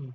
Mm.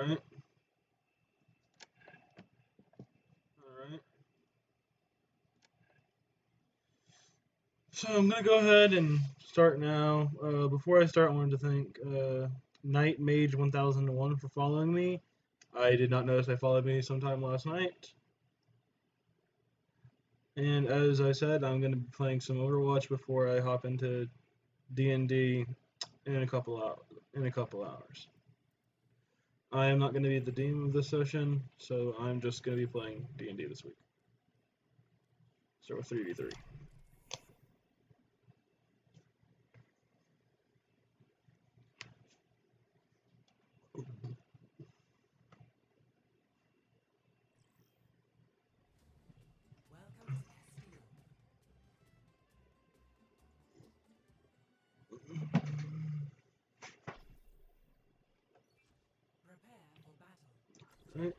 Alright. Alright. So I'm gonna go ahead and start now. Before I start, I wanted to thank Knight Mage 1001 for following me. I did not notice they followed me sometime last night. And as I said, I'm gonna be playing some Overwatch before I hop into DnD in a couple hours. I am not going to be the DM of this session, so I'm just going to be playing D&D this week. Start with 3v3. Right.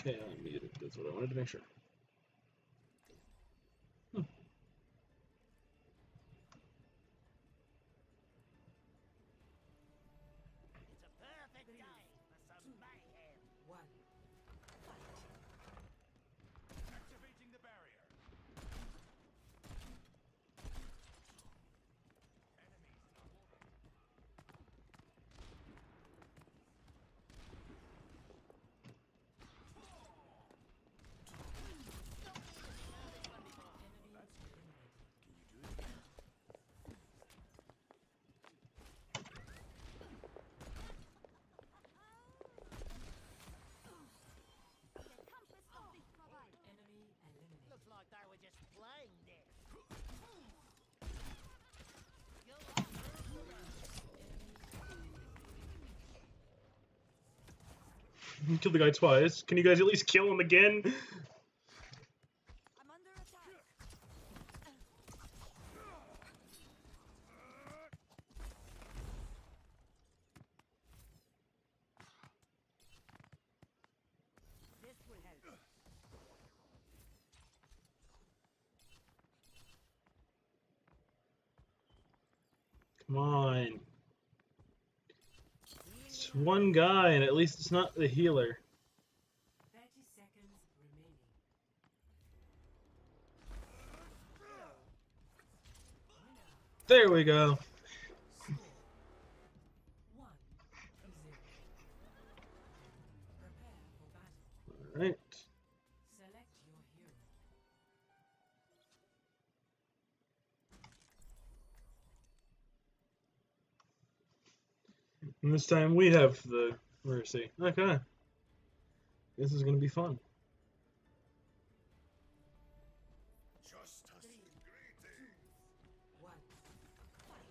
Okay, I'm muted. That's what I wanted to make sure. You killed the guy twice. Can you guys at least kill him again? I'm under attack. This will help. Come on. It's one guy, and at least it's not the healer. 30 seconds remaining. There we go. 1-0. Prepare for battle. Alright. Select your hero. And this time we have the Mercy. Okay. This is going to be fun. Justice. 3, 2, 1. Fight.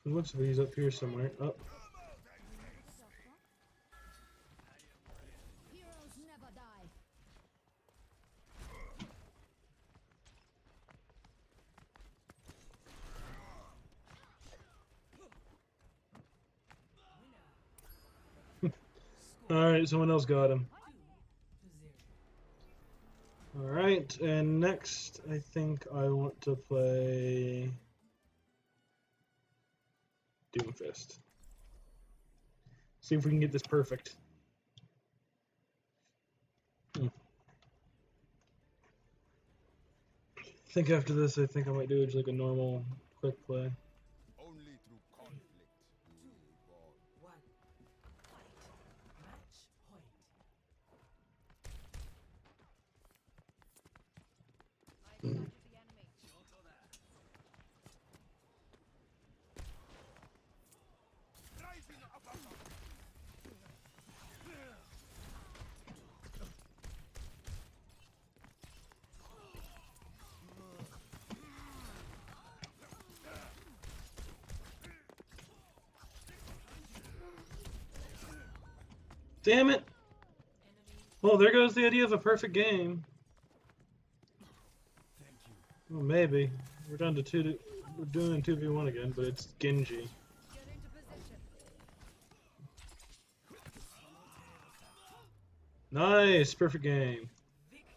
It looks like he's up here somewhere. Oh. Heroes never die. Alright, someone else got him. 2-0. Alright, and next I think I want to play Doomfist. See if we can get this perfect. I think after this, I think I might do just like a normal quick play. Only through conflict do we evolve. 1. Fight. Match Damn it! Enemy Well, there goes the idea of a perfect game. Thank you. Well, maybe. We're down to two. We're doing 2v1 again, but it's Genji. get into position. Nice, perfect game. Victory.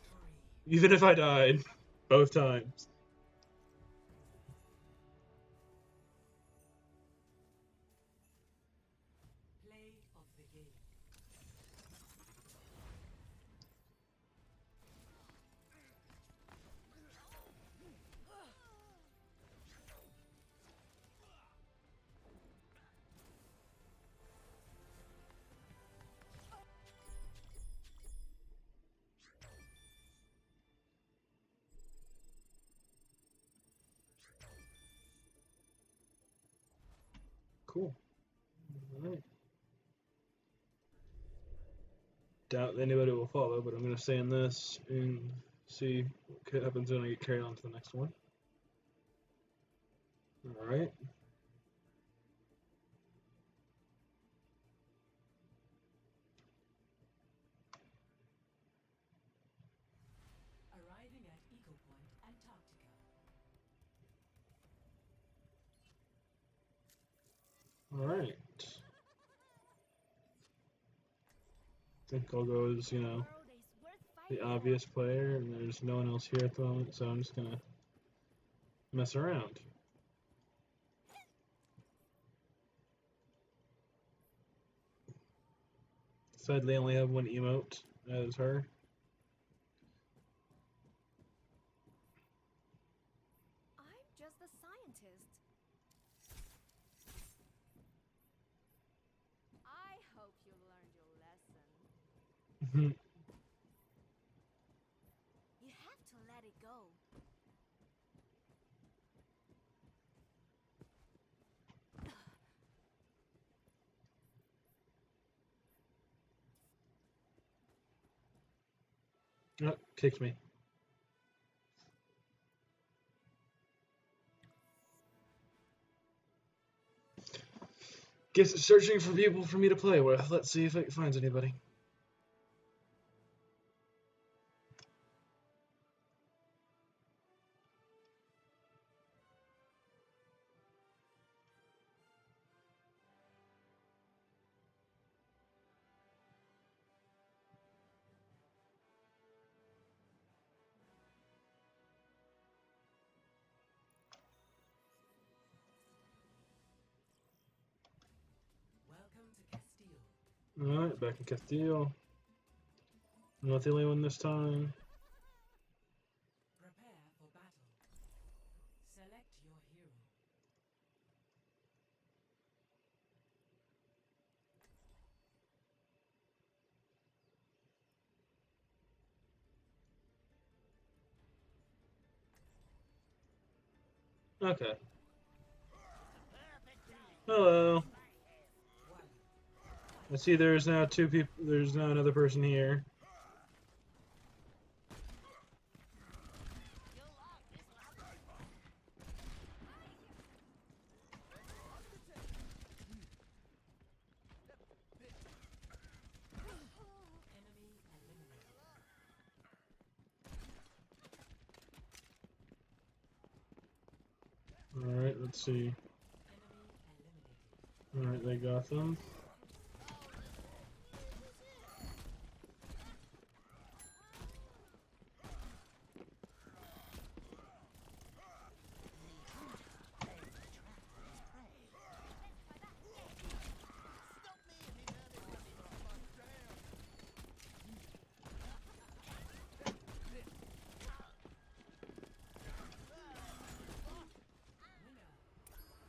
Even if I died, both times. Play of the game. Cool. Alright. Doubt anybody will follow, but I'm gonna stay in this and see what happens when I get carried on to the next one. Alright. Arriving at Eco Point, Antarctica. Alright. I think I'll go as, the obvious player, and there's no one else here at the moment, so I'm just gonna mess around. Sadly, I only have one emote as her. I'm just a scientist. I hope you learned your lesson. You have to let it go. Oh, kicked me. Guess it's searching for people for me to play with. Let's see if it finds anybody. Welcome to Castile. Alright, back in Castillo. I'm not the only one this time. Prepare for battle. Select your hero. Okay. Hello. One. I see there's now two people. There's now another person here. Enemy eliminated. Alright, let's see. Enemy eliminated. Alright, they got them.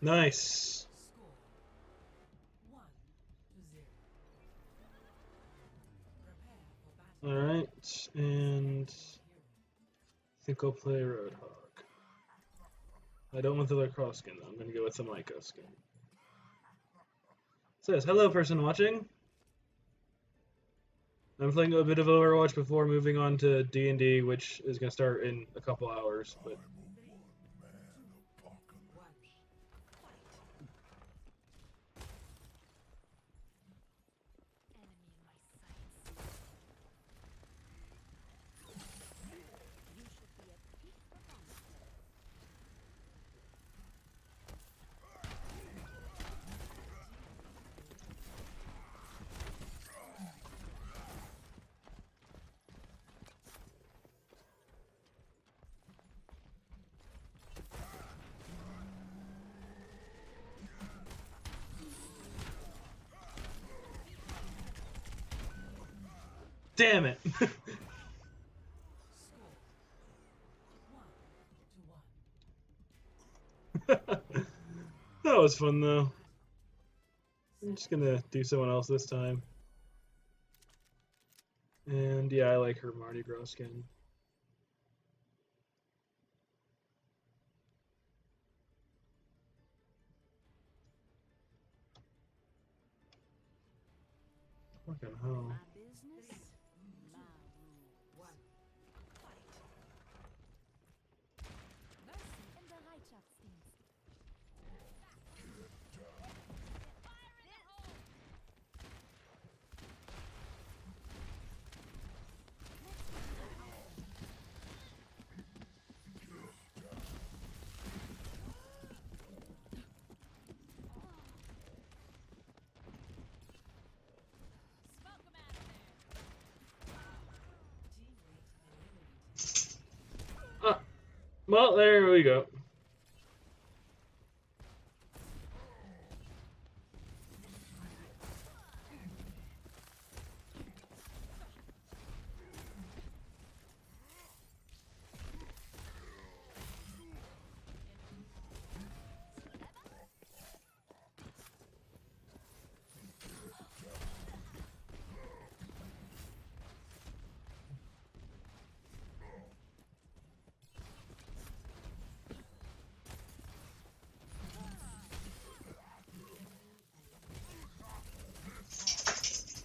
Nice. Score 1-0. Prepare for battle. Alright, and Hero. I think I'll play Roadhog. I don't want the lacrosse skin though. I'm gonna go with the Maiko skin. It says, hello person watching. I'm playing a bit of Overwatch before moving on to D&D, which is gonna start in a couple hours, but One. Fight. Enemy in my Damn it! Score 1-1. That was fun though. I'm just gonna do someone else this time. And yeah, I like her Mardi Gras skin. Fucking hell. My business, my rules. 1. Fight. Mercy im Bereitschaftsdienst. Smoke 'em out of there. Teammate eliminated. Ah, well, there we go.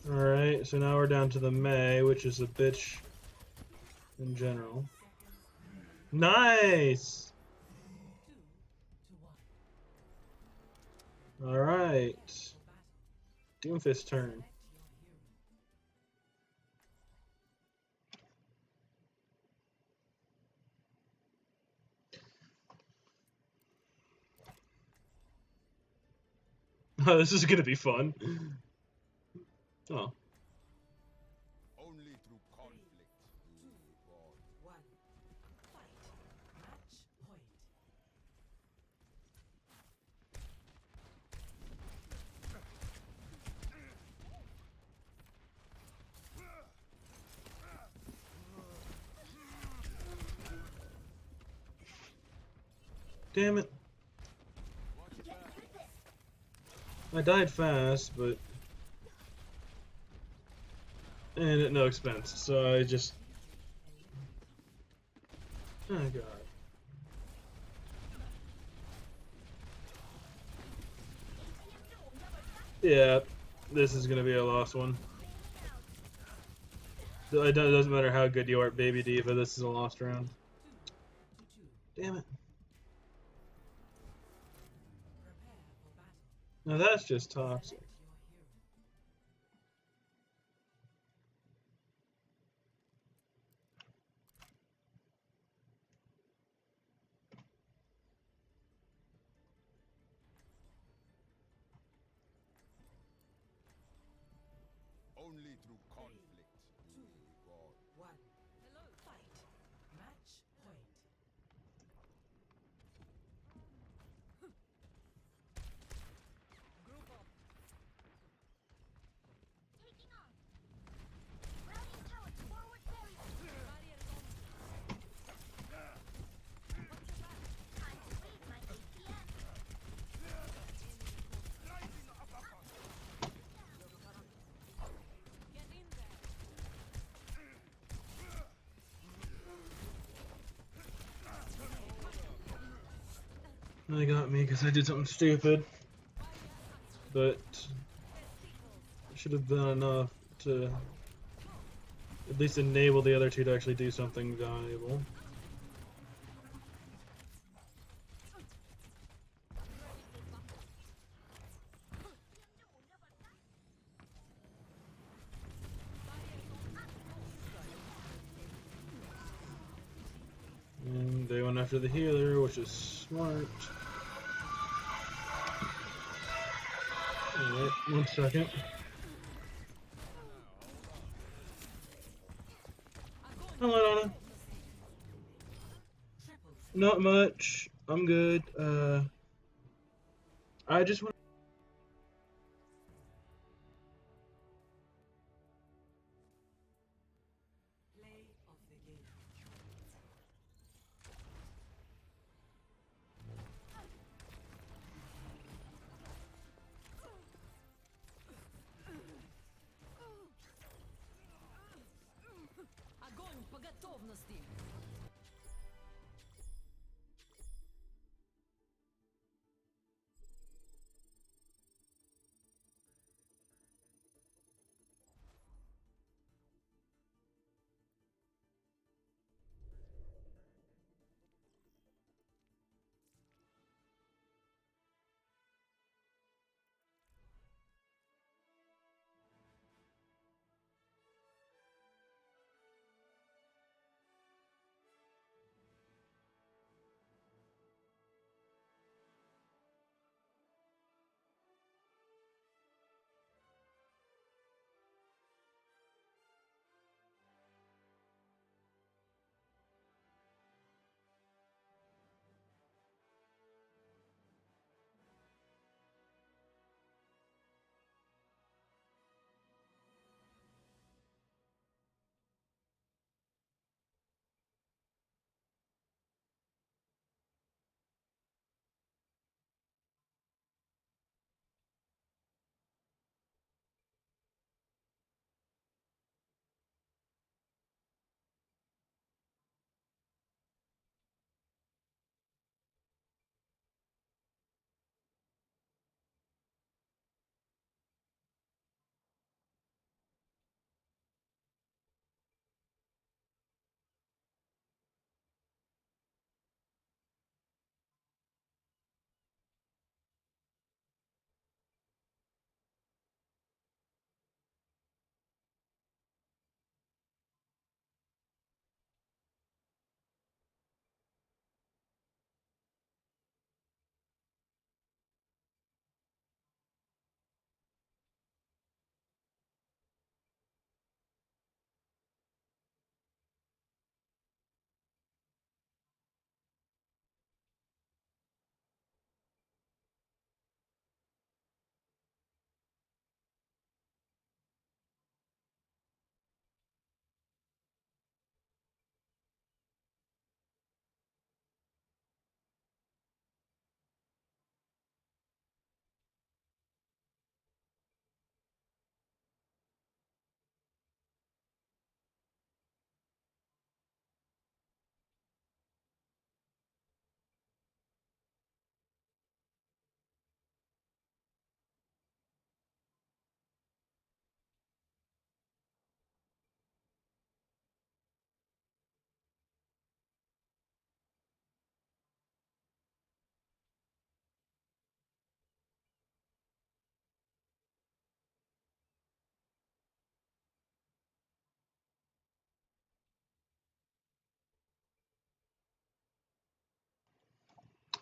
Alright, so now we're down to the May, which is a bitch in general. Nice! 2-1. Alright. For battle. Doomfist turn. Select your hero. Oh, this is gonna be fun. Oh. Only through conflict do we evolve. 1. Fight. Match point. Damn it. I died fast, but... And at no expense, so I just... Oh god. Yeah, this is gonna be a lost one. It doesn't matter how good you are at Baby Diva, this is a lost round. 2-2. Damn it. Prepare for battle. Now that's just toxic. Select your hero. Only through conflict do we evolve. 1. Fight. Match point. Group up. Taking on. Routing towards forward barrier. Barrier is on. What's your back? Time to raise my APM. Get in there. They got me because I did something stupid. But I should have done enough to at least enable the other two to actually do something valuable. And they went after the healer, which is smart. Alright, 1 second. Hello, Donna. Not much. I'm good. I just want.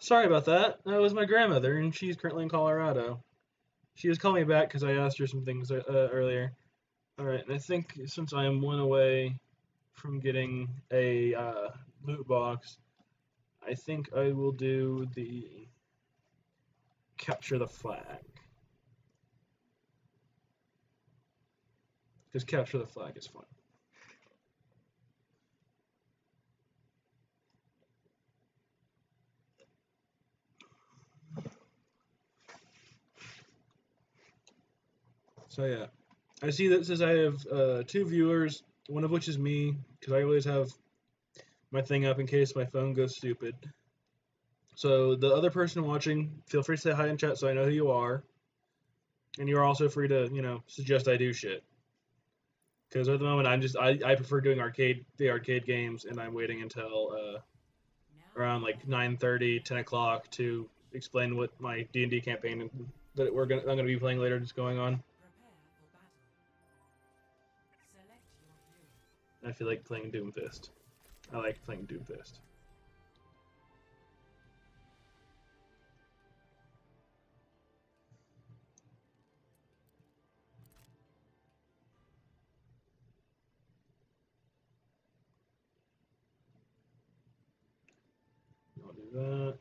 Sorry about that. That was my grandmother, and she's currently in Colorado. She was calling me back because I asked her some things earlier. All right, and I think since I am one away from getting a loot box, I think I will do the capture the flag. Because capture the flag is fun. So yeah, I see that says I have 2 viewers, one of which is me, because I always have my thing up in case my phone goes stupid. So the other person watching, feel free to say hi in chat so I know who you are. And you're also free to, suggest I do shit. Because at the moment, I prefer doing the arcade games, and I'm waiting until around like 9:30, 10 o'clock to explain what my D&D campaign that I'm gonna be playing later is going on. Prepare for battle. Select your hero. I feel like playing Doomfist. I like playing Doomfist. I'll do that.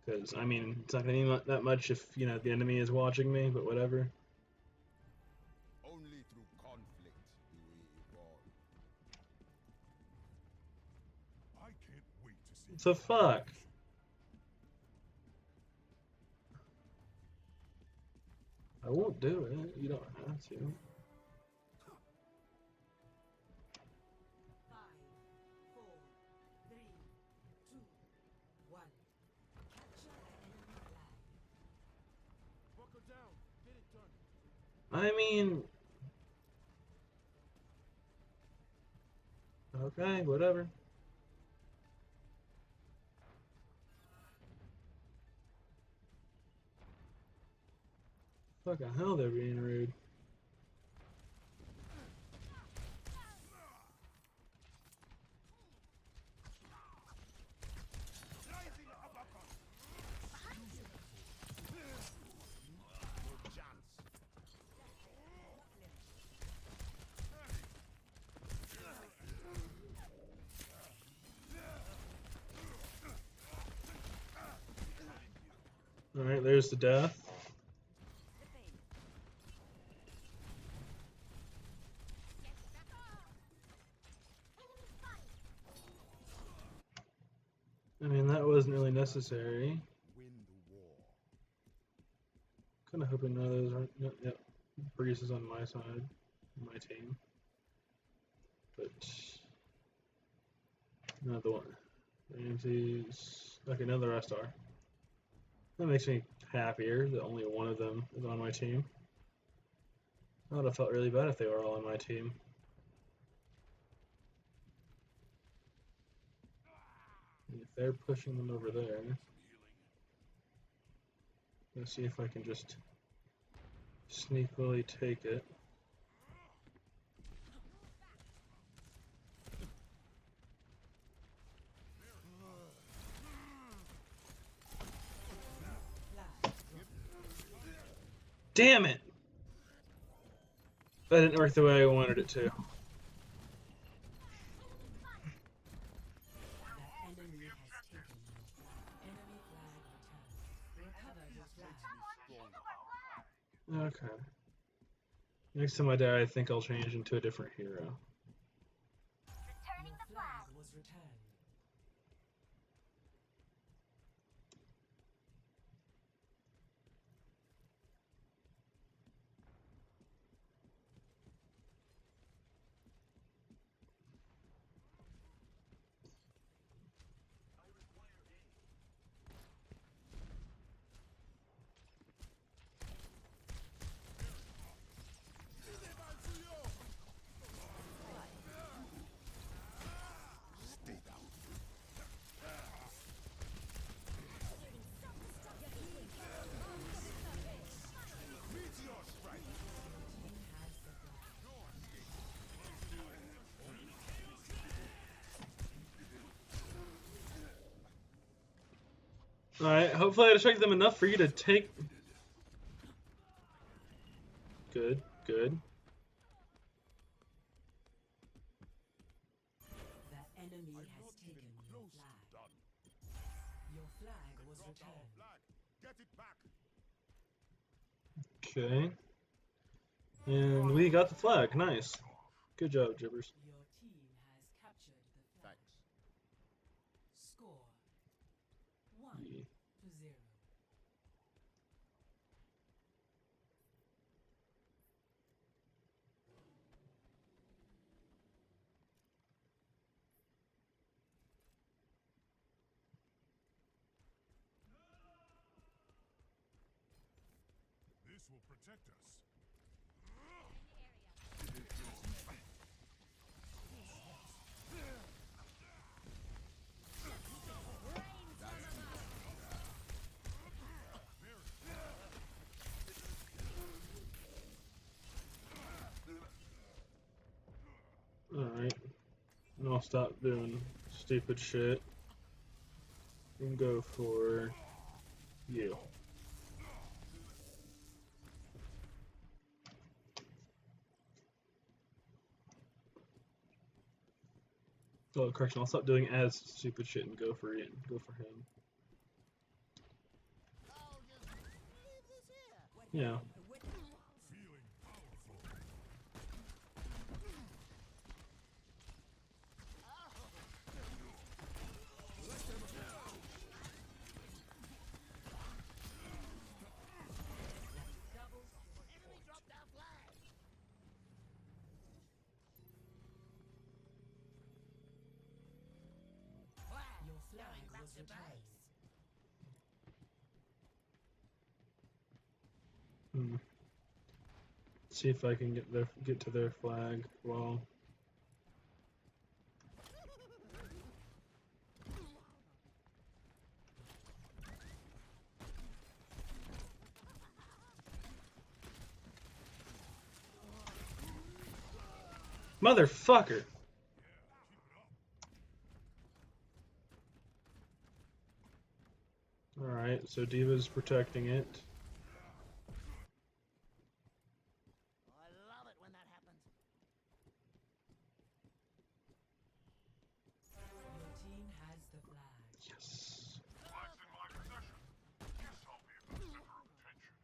Because, I mean, it's not going to mean that much if, the enemy is watching me, but whatever. Only through conflict do we evolve. I can't wait to see. What the fuck? I won't do it. You don't have to. 5, 4, 3, 2, 1. Capture the enemy flag. Buckle down. Get it done. I mean... Okay, whatever. Fucking hell, they're being rude. No chance. Alright, there's the death. I mean, that wasn't really necessary. Win the war. Kind of hoping none of those aren't. Yep, Breeze is on my side, my team. But another one. Ramsey's. Okay, none of the rest are. That makes me happier that only one of them is on my team. I would have felt really bad if they were all on my team. And if they're pushing them over there, let's see if I can just sneakily take it. Damn it! That didn't work the way I wanted it to. The enemy has taken you. Enemy flag returned. Recover your flag. Okay. Next time I die, I think I'll change into a different hero. Returning Your the flag. flag was returned. Alright, hopefully I distracted them enough for you to take... Good, good. The enemy I'm has not taken even your close flag. to done. Your flag was Drop our returned. flag. Get it back. Okay. And we got the flag. Nice. Good job, Jibbers. Your team has captured the flag. Thanks. Score 1 Yeah. to 0. This will protect us. Alright. And I'll stop doing stupid shit. And go for you. Oh, correction. I'll stop doing as stupid shit and go for it. Go for him. I'll just leave this here. Yeah. Feeling powerful. Enemy dropped our flag. Your flag Going back was to returned. Hmm. See if I can get to their flag. Well, motherfucker. Alright, so Diva's protecting it. I love it when that happens. Your team has the flag. Yes. Flag's in my possession. Guess I'll be the center of attention.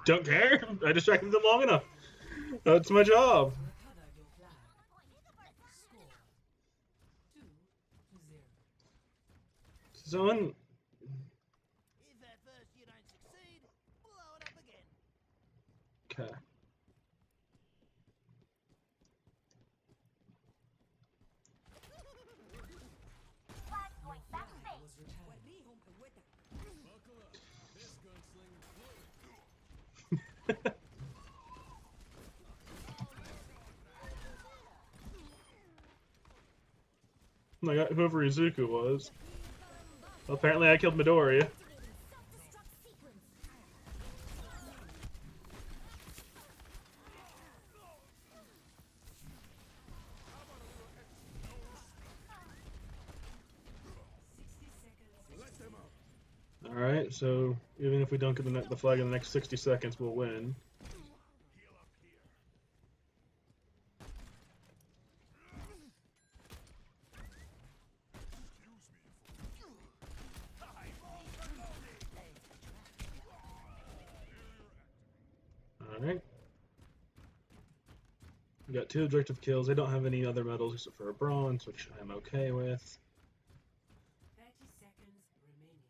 Don't care. I distracted them long enough. That's my job. Recover your flag. Score 2 to 0. Someone. If at first you don't succeed, blow it up again. Okay. Your flag was returned. I got whoever Izuku was. Apparently I killed Midoriya. Self-destruct sequence. 60 seconds. Alright, so even if we don't get the flag in the next 60 seconds, we'll win. Heal up here. Excuse me. Alright. We got 2 objective kills. They don't have any other medals except for a bronze, which I'm okay with. 30 seconds remaining.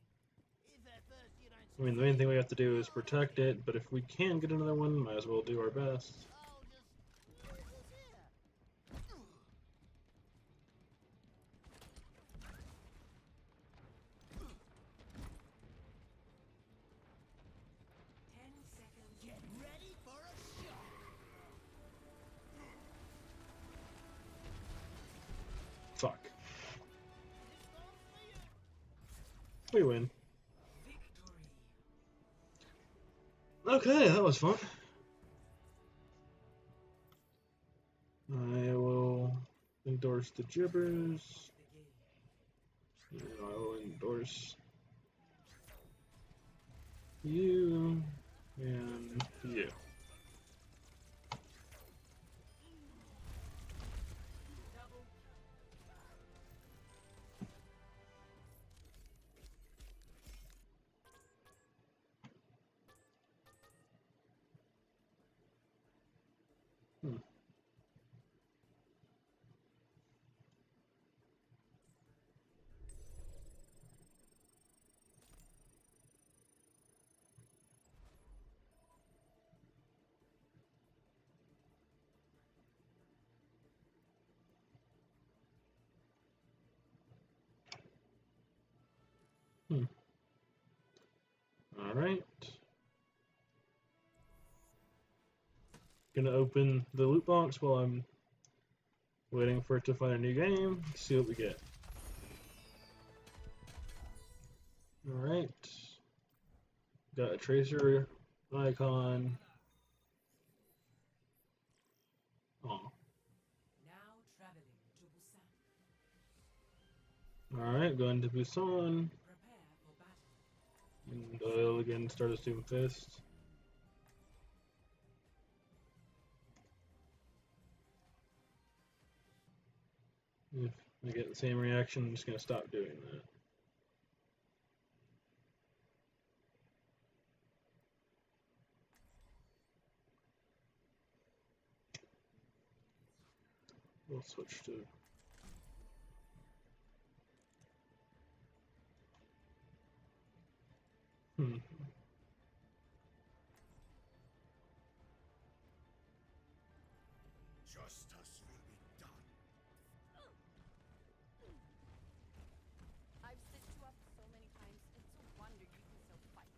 If at first you don't I mean, the main thing we have to do is protect it, but if we can get another one, might as well do our best. I'll just leave this here. 10 seconds. Get ready for a shock. Fuck. This won't We win. Okay, that was fun. I will endorse the gibbers. And I will endorse you and you. Hmm. Hmm. All right. Gonna open the loot box while I'm waiting for it to find a new game. See what we get. All right. Got a tracer icon. Oh. Now traveling to Busan. Alright, going to Busan. Prepare for battle. And I'll again start a Doom Fist. If I get the same reaction, I'm just going to stop doing that. We'll switch to... Justice will be done. I've stitched you up so many times. It's a wonder you can still fight.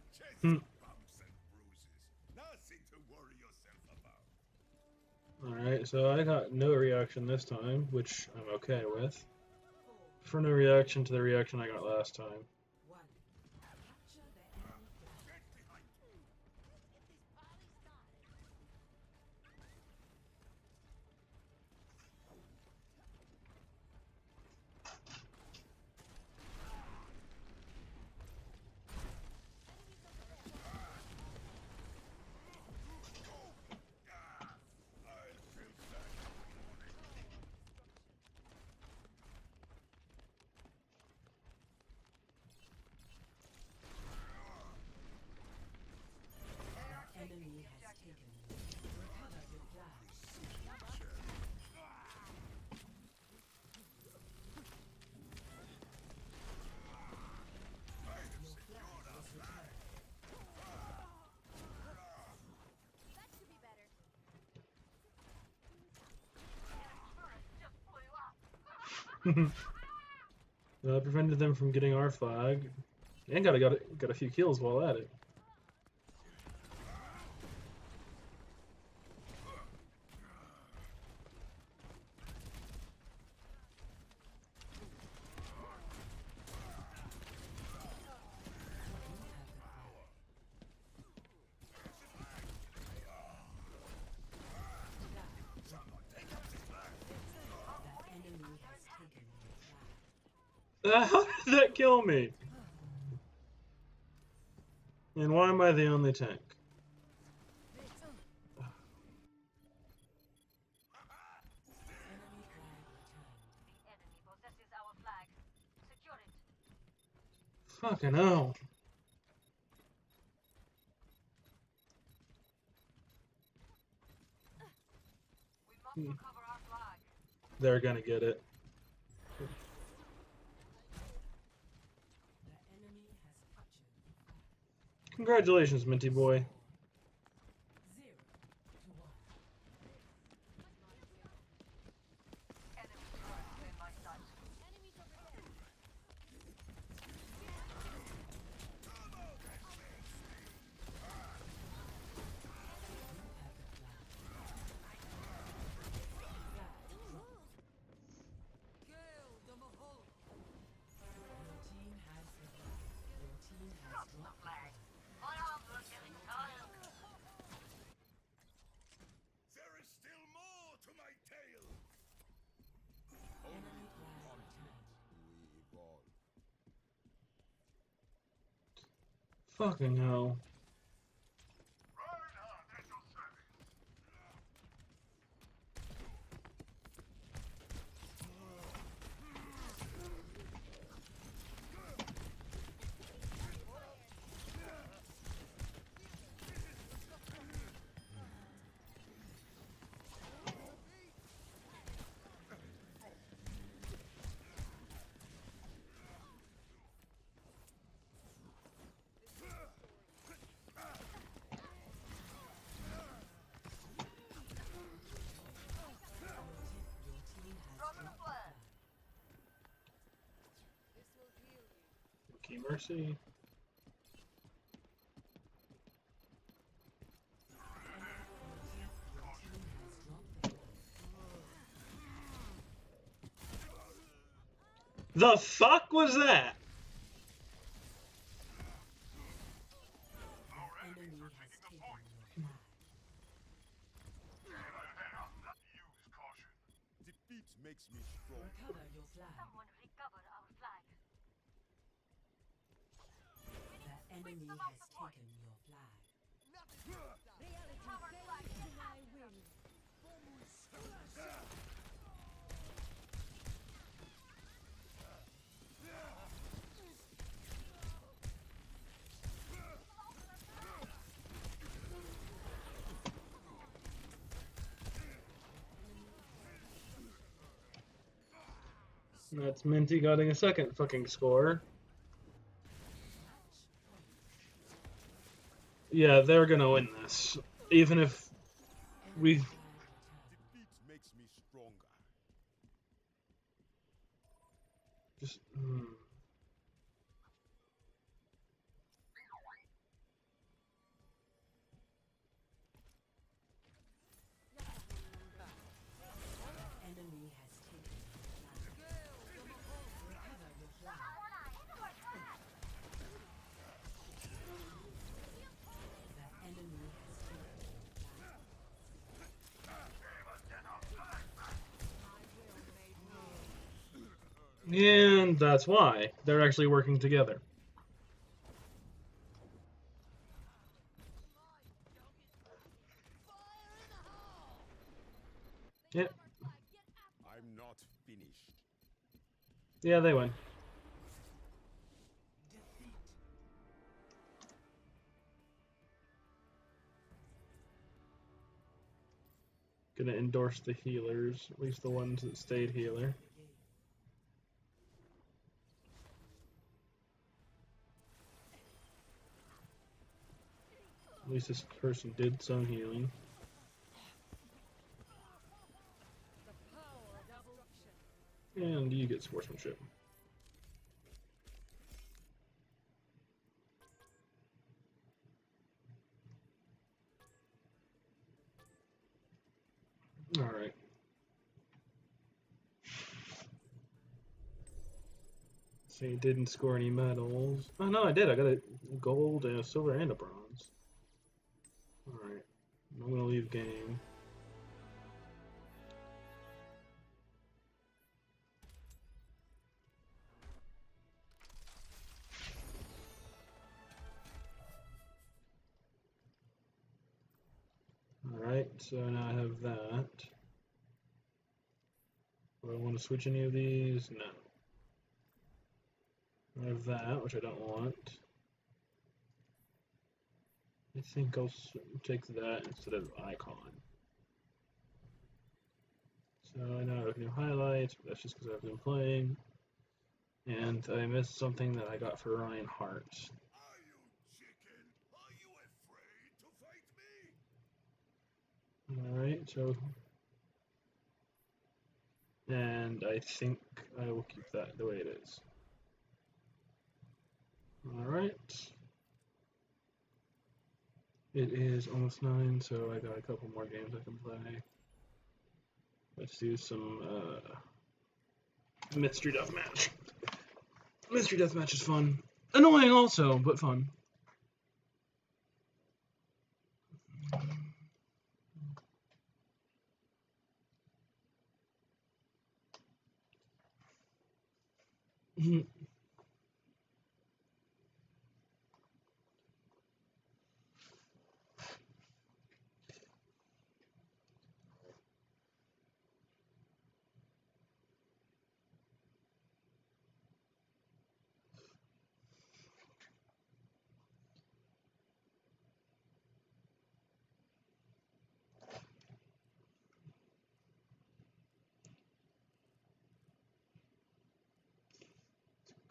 Just Hmm. bumps and bruises. Nothing to worry yourself about. Alright, so I got no reaction this time, which I'm okay with. For no reaction to the reaction I got last time. 1. Capture the enemy flag. Get behind me. Get this party started. Enemies over there. I'll feel that in the morning. Enemy has taken. Recover your flag. Your flag was returned. That should be better. I prevented them from getting our flag. And got a few kills while at it. The enemy has taken your flag. How did that kill me? And why am I the only tank? Enemy flag returned. The enemy possesses our flag. Secure it. Fucking hell. We must recover our flag. They're gonna get it. The enemy has captured the flag. Congratulations, Minty Boy. 0 to 1. Enemy turret within my sight. Enemies over there. Your team Fucking hell. Reinhardt at your service. Your team has dropped the flag. This will heal you. Okay, mercy. Your team has dropped the flag. The fuck was that? An enemy has taken your flag. Use caution. Defeat makes me strong. Recover your flag. Someone recover our flag. The enemy has taken your flag. Reality fades in my will. That's Minty getting a second fucking score. Yeah, they're gonna win this. Even if we... Flag returned. Defeat makes me stronger. just... Enemy has taken your flag. Recover your flag. The enemy has taken your flag. And that's why. They're actually working together. Yep. I'm not finished. Yeah, they win. Gonna endorse the healers, at least the ones that stayed healer. At least this person did some healing. And you get sportsmanship. Alright. See, didn't score any medals. Oh no, I did. I got a gold, and a silver, and a bronze. Alright. I'm gonna leave game. Alright, so now I have that. Do I want to switch any of these? No. I have that, which I don't want. I think I'll take that instead of icon. So now I have new highlights, but that's just because I've been playing. And I missed something that I got for Ryan Hart. Are you chicken? Are you afraid to fight me? Alright, so... And I think I will keep that the way it is. Alright. It is almost 9, so I got a couple more games I can play. Let's do some Mystery Deathmatch. Mystery Deathmatch is fun. Annoying also, but fun.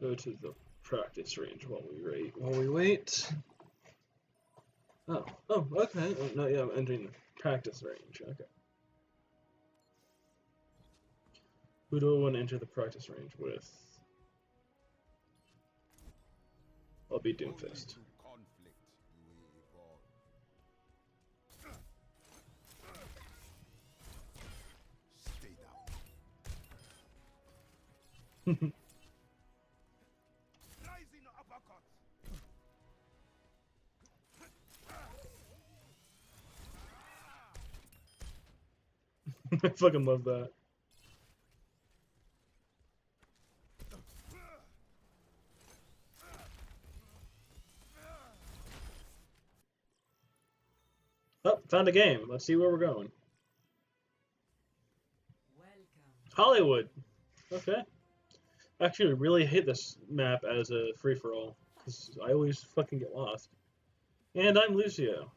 go to the practice range while we wait. Oh, okay. Oh, no, yeah, I'm entering the practice range. Okay. Who do I want to enter the practice range with? I'll be Only Doomfist. through conflict do we evolve. Stay down. Rising uppercut. I fucking love that. Oh, found a game. Let's see where we're going. Welcome. Hollywood. Okay. Actually, I really hate this map as a free-for-all, because I always fucking get lost. And I'm Lucio.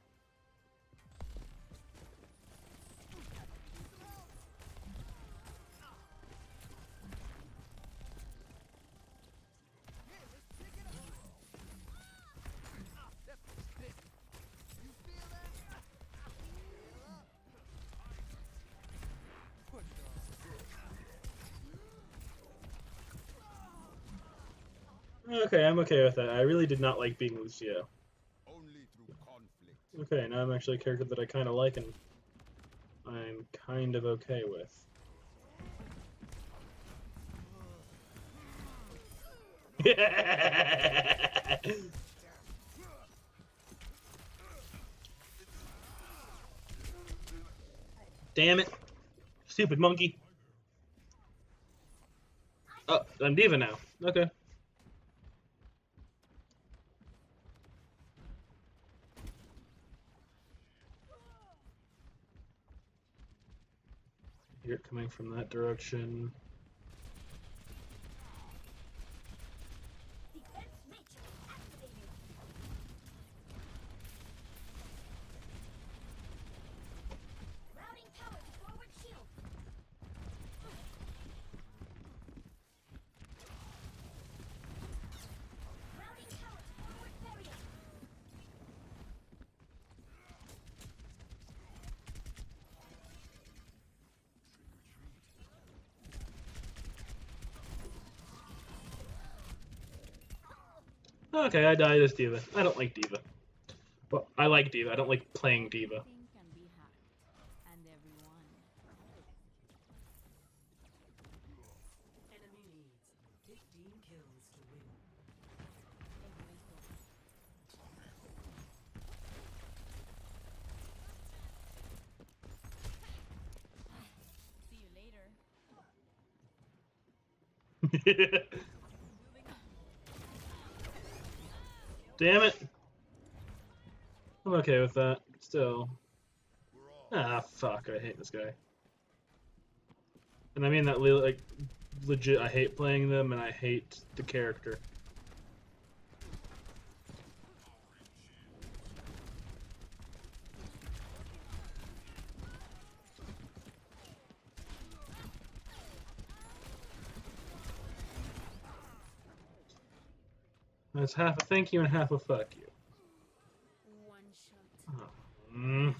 Okay, I'm okay with that. I really did not like being Lucio. Only through conflict. Okay, now I'm actually a character that I kind of like and I'm kind of okay with. Damn it. Stupid monkey. Oh, I'm Diva now. Okay. Hear it coming from that direction. Defense matrix activated. Routing power to forward shield. Routing power to forward barrier. Okay, I died as Diva. I don't like Diva. Well, I like Diva. I don't like playing Diva. Thing can be hacked, and everyone. Enemy needs 15 kills to win. See you later. Damn it. I'm okay with that. Still. Ah, fuck. I hate this guy. And I mean that like legit. I hate playing them, and I hate the character. That's half a thank you and half a fuck you. One shot. Mm.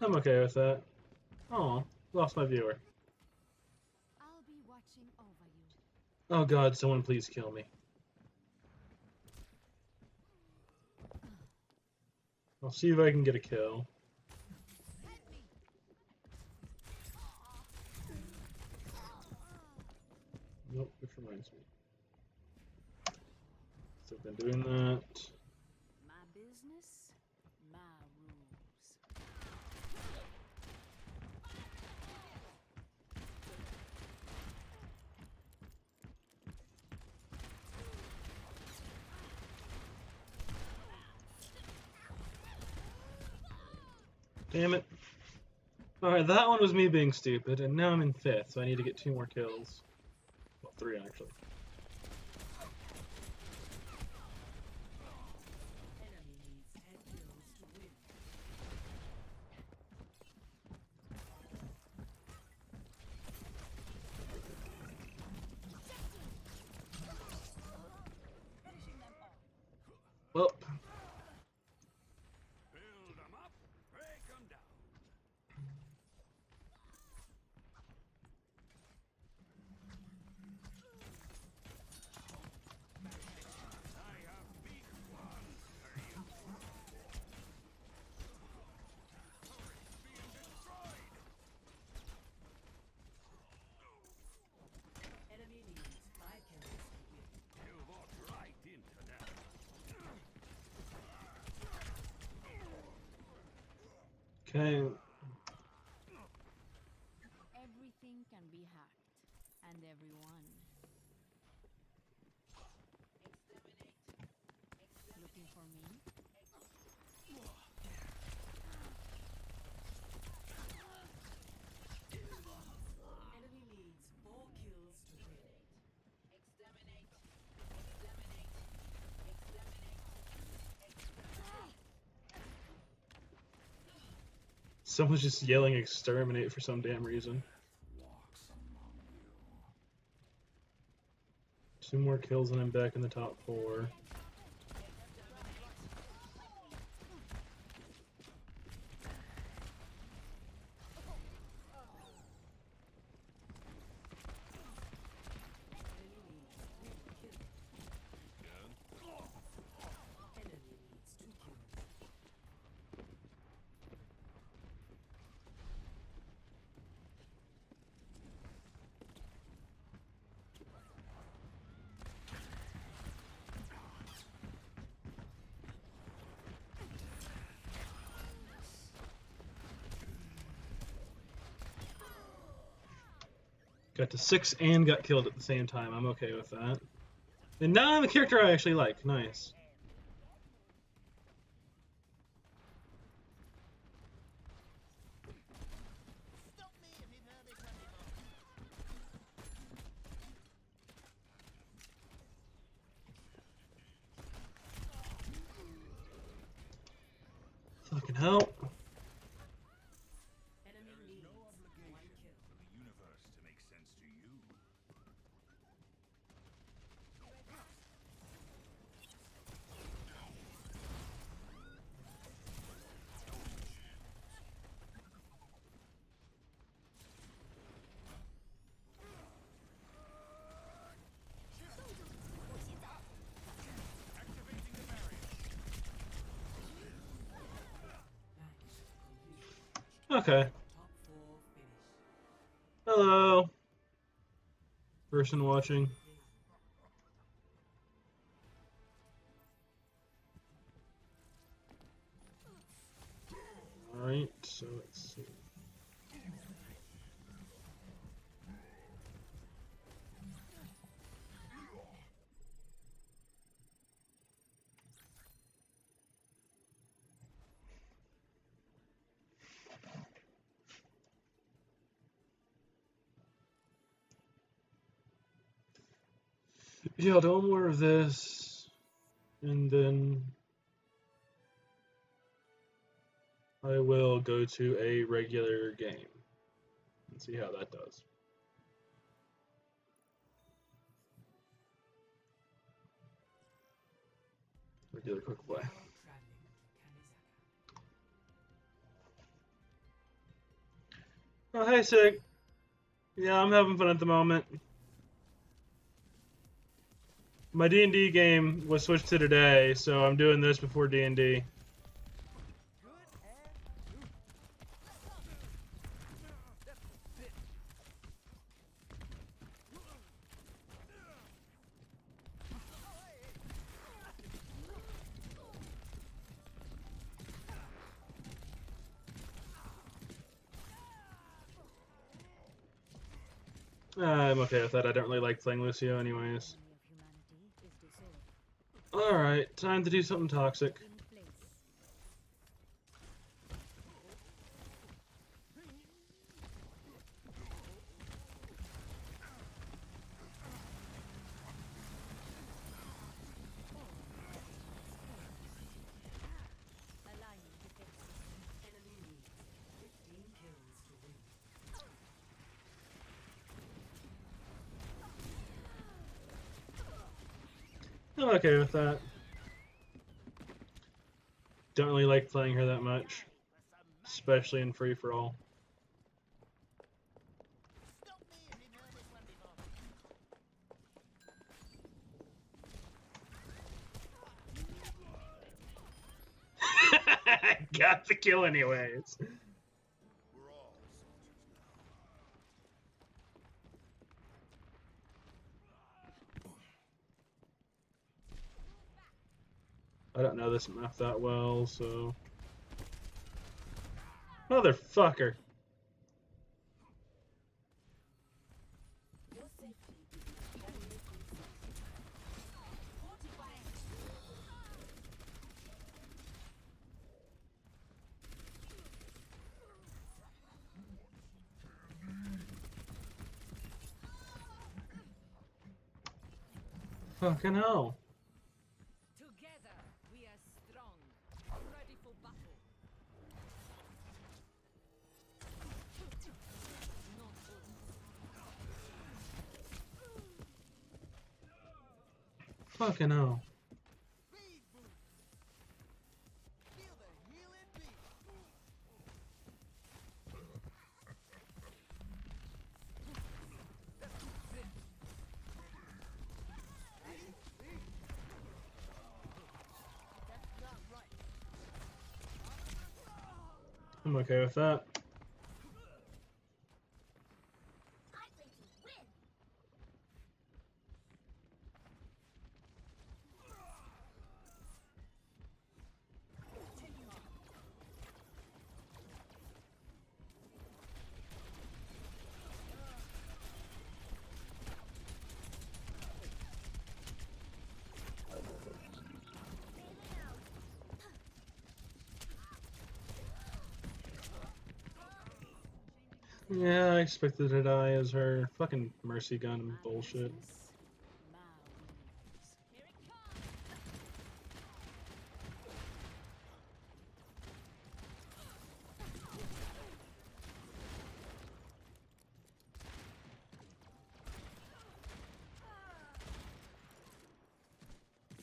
I'm okay with that. Oh, lost my viewer. I'll be watching over you. Oh god, someone please kill me. I'll see if I can get a kill. Nope, which reminds me. So I've been doing that. My business, Damn it. Alright, that one was me being stupid, and now I'm in 5th, so I need to get 2 more kills. Well, 3 actually. Enemy needs 10 kills to win. Finishing them off. Well, Build 'em up, break 'em down. I have beat one. Turret's being destroyed. Enemy needs 5 kills to win. You walked right into that. okay. Everything can be hacked. And everyone. Looking for me? Enemy needs 4 kills to win. Someone's just yelling exterminate for some damn reason. 2 more kills and I'm back in the top 4. Enemy needs 2 kills. Got to 6 and got killed at the same time. I'm okay with that. And now I'm a character I actually like. Nice. Fucking hell. Enemy needs 1 kill. For the universe to make sense to you. Activating the barrier. Match complete. Okay. Top 4 finish. Hello. Person watching. Alright, so let's see. Yeah, I'll do more of this, and then I will go to a regular game and see how that does. Regular quick play. Now traveling to Kamizaka. Oh, hey, Sig. Yeah, I'm having fun at the moment. My D&D game was switched to today, so I'm doing this before D&D. I'm okay with that. I don't really like playing Lucio anyways. Alright, time to do something toxic. I'm okay with that. Don't really like playing her that much, especially in free for all. Got the kill anyways. We're all soldiers now. I don't know this map that well, so... Motherfucker! Your safety is very important. Fortifying. Fucking hell. Together, we are strong. Ready for battle. No bullets. Fucking hell. Speed boost. Feel the healing beat. That's not right. I'm okay with that. I think you win. Yeah, I expected to die as her fucking mercy gun bullshit. Business, my wings. Here it comes.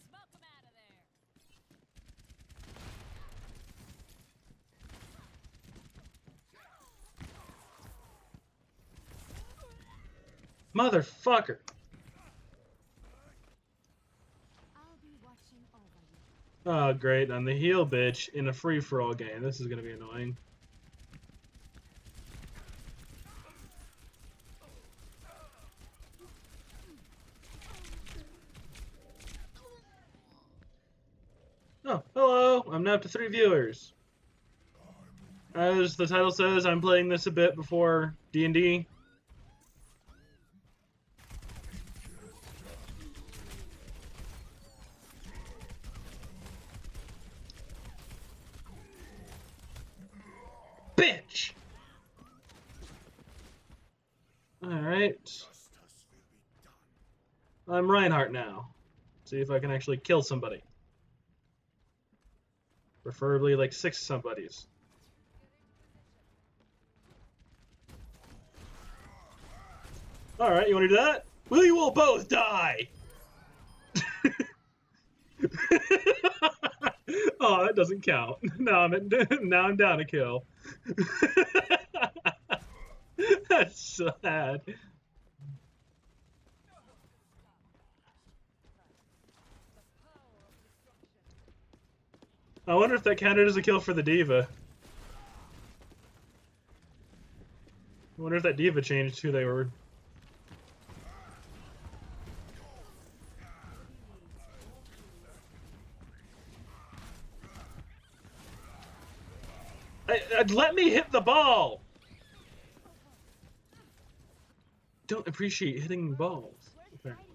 Smoke 'em out of there. Motherfucker! I'll be watching over you. Oh, great. I'm the heal bitch in a free-for-all game. This is gonna be annoying. Oh, hello! I'm now up to 3 viewers. As the title says, I'm playing this a bit before D&D. Bitch! Alright. I'm Reinhardt now. See if I can actually kill somebody. Preferably like 6 somebodies. Alright, you wanna do that? We will both die! Oh, that doesn't count. Now I'm down a kill. That's sad. I wonder if that counted as a kill for the diva. I wonder if that diva changed who they were. Let me hit the ball! Don't appreciate hitting balls. Apparently.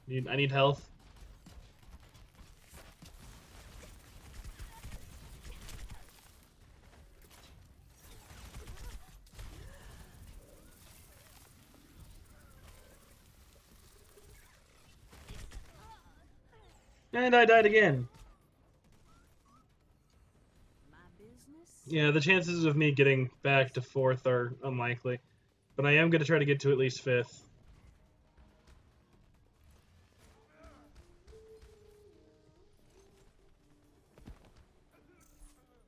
Fighting for. I need health. And I died again. My business, Yeah, the chances of me getting back to 4th are unlikely. But I am going to try to get to at least 5th.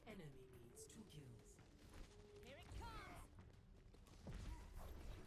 Enemy needs 2 kills. Here it comes. Smoke 'em out of there.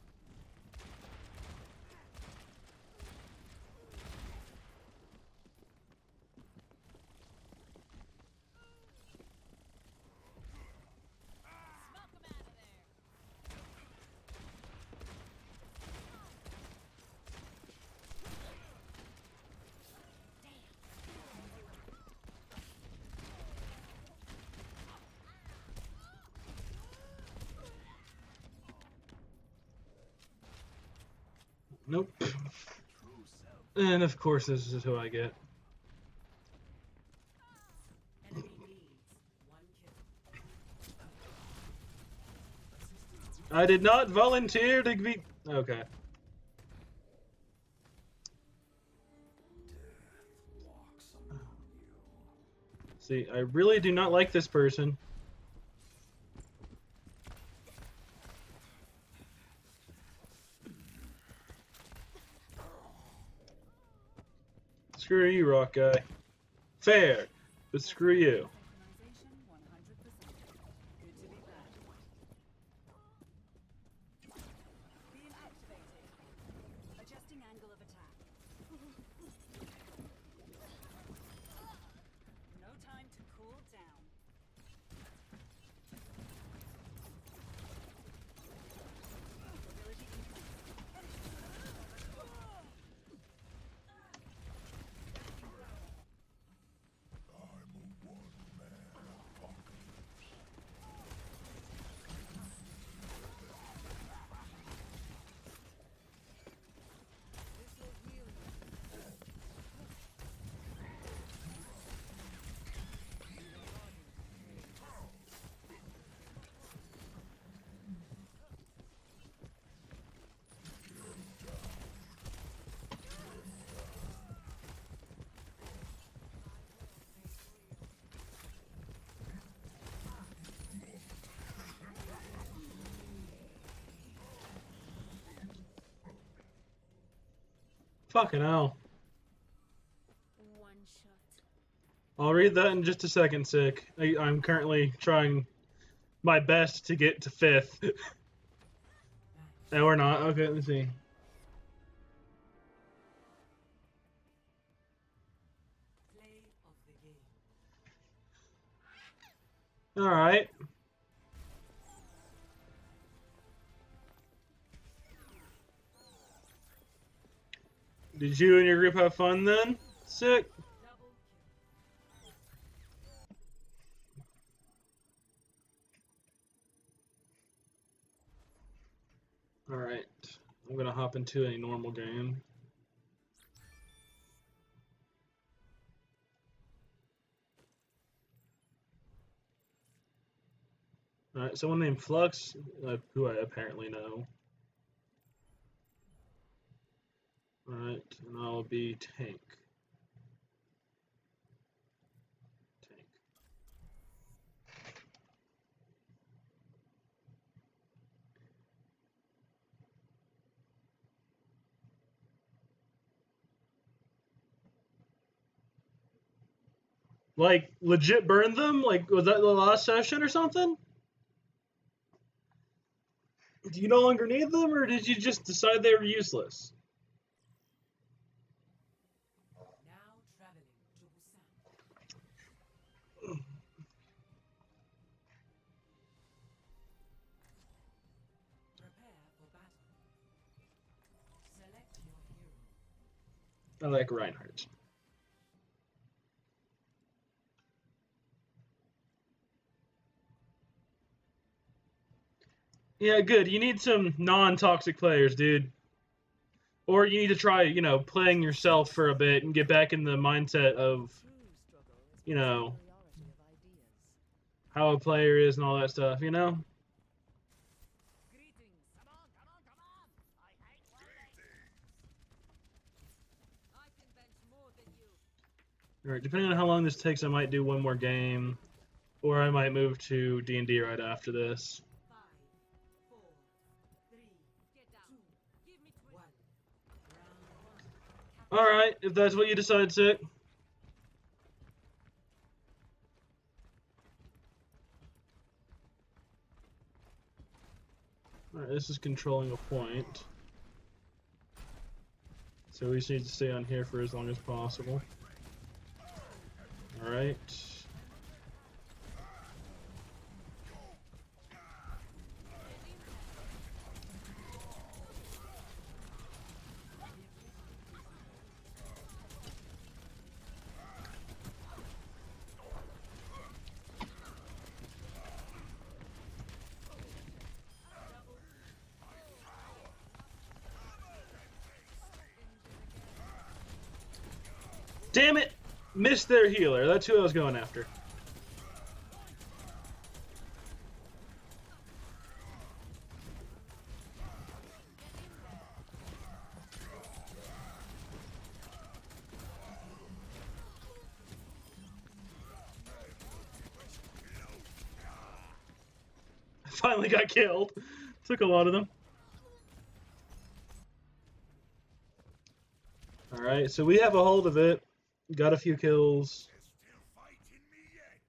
Nope. And of course, this is who I get. Enemy needs 1 kill. I did not volunteer to be... Okay. See, I really do not like this person. Screw you, rock guy. Fair, but screw you. Synchronization 100%. Good to be back. Beam activated. Adjusting angle of attack. No time to cool down. Ability complete. Fucking hell. One shot. I'll read that in just a second, Sick. I'm currently trying my best to get to 5th. No, we're not. Okay, let's see. Play of the game. Alright. Did you and your group have fun then? Sick. Double kill. Alright. I'm gonna hop into a normal game. Alright, someone named Flux, who I apparently know. Alright, and I'll be tank. Tank. Like, legit burn them? Like, was that the last session or something? Do you no longer need them, or did you just decide they were useless? Now traveling to Busan. Prepare for battle. Select your hero. I like Reinhardt. Yeah, good. You need some non-toxic players, dude. Or you need to try, playing yourself for a bit and get back in the mindset of, how a player is and all that stuff, Greetings. Come on, come on, come on. I hate waiting. I can bench more than you. Alright, depending on how long this takes, I might do one more game. Or I might move to D&D right after this. 5, 4, 3, Get down. 2, Give me 1. 20. Round 1. Alright, if that's what you decide, Sick. Alright, this is controlling a point. So we just need to stay on here for as long as possible. Alright. Damn it! Missed their healer. That's who I was going after. Finally got killed. Took a lot of them. Alright, so we have a hold of it. Got a few kills. They're still fighting me yet.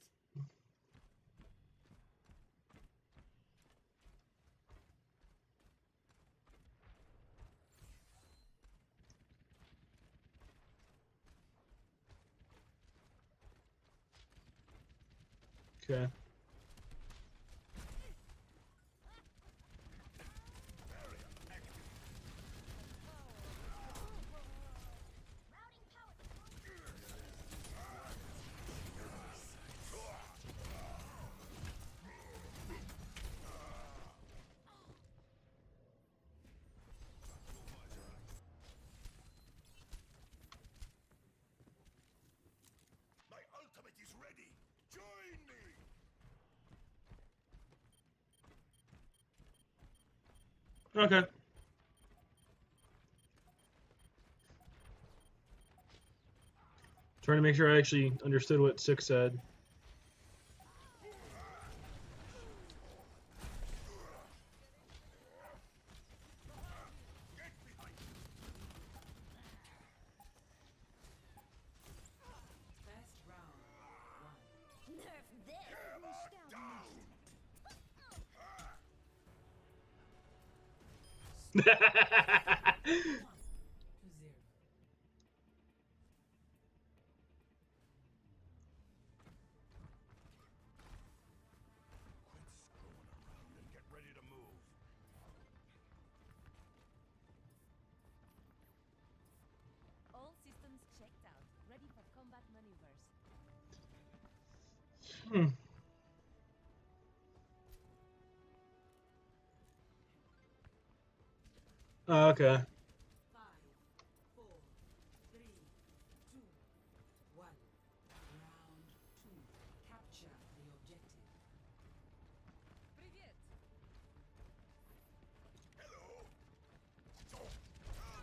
Okay. My ultimate is ready. Join me. Okay. Trying to make sure I actually understood what Six said. First round. 1. Nerf this. To 0. Quit screwing around and get ready to move. All systems checked out. Ready for combat maneuvers. Hmm. Oh, okay. 5, 4, 3, 2, 1. Round 2. Capture the objective. Привет. Hello. Come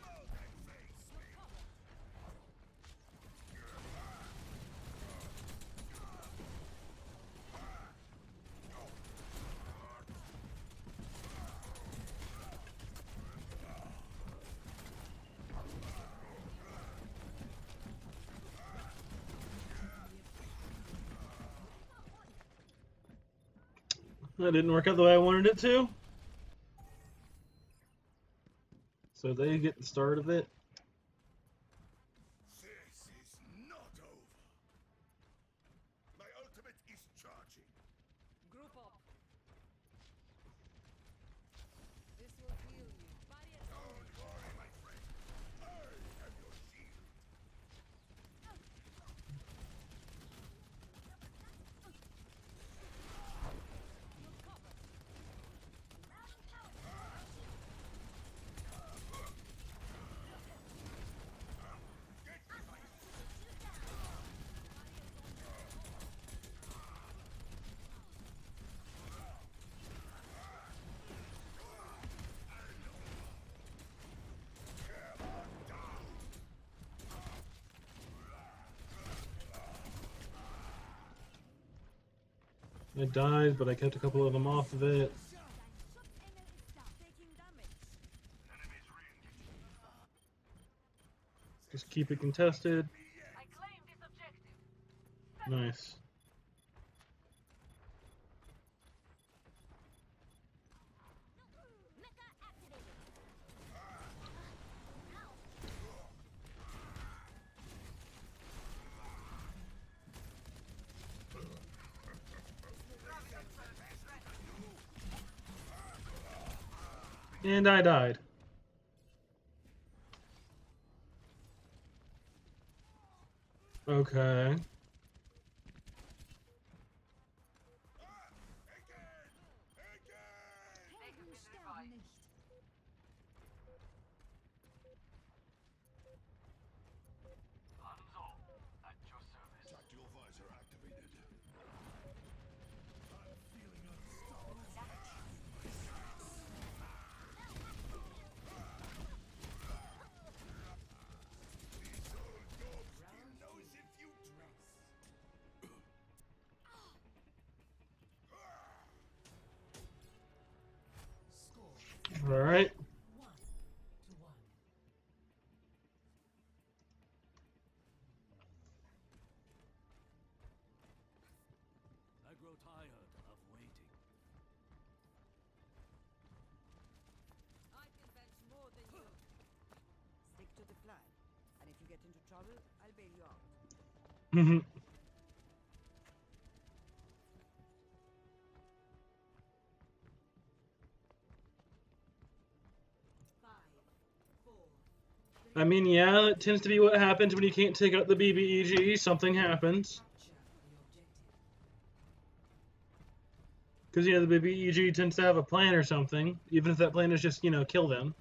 out and face me. That didn't work out the way I wanted it to. So they get the start of it. This is not over. My ultimate is charging. Group up. This will heal you. Barriers on me. Don't worry, my friend. I am your shield. I died, but I kept a couple of them off of it. Enemies re-engaging. Just keep it contested. I claim this objective. Nice. Mecha activated. And I died. Okay. Helden sterben nicht. Hanzo, at your service. Tactical visor activated. I'm feeling unstoppable. This old dog still knows if you dress. Score All right. 1-1. I grow tired of waiting. I can fetch more than you. Stick to the plan. And if you get into trouble, I'll bail you out. Five, four, I mean, yeah, that tends to be what happens when you can't take out the BBEG. Something happens. capture the objective. Because, you know, the BBEG tends to have a plan or something. Even if that plan is just, you know, kill them.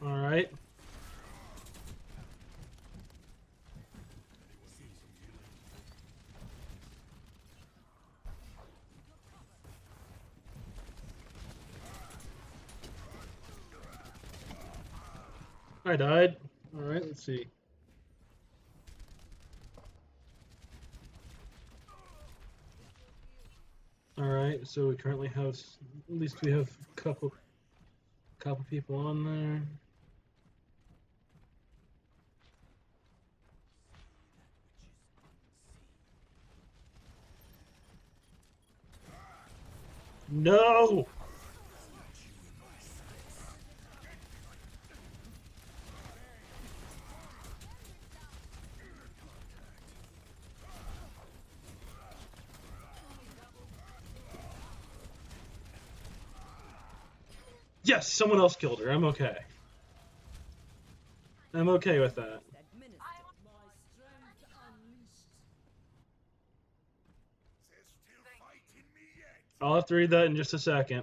Alright. I died. Alright, let's see. Alright, so we currently have, at least we have a couple people on there. No! Yes, someone else killed her. I'm okay. I'm okay with that. Administer. My strength unleashed. There's still fight in me yet. I'll have to read that in just a second.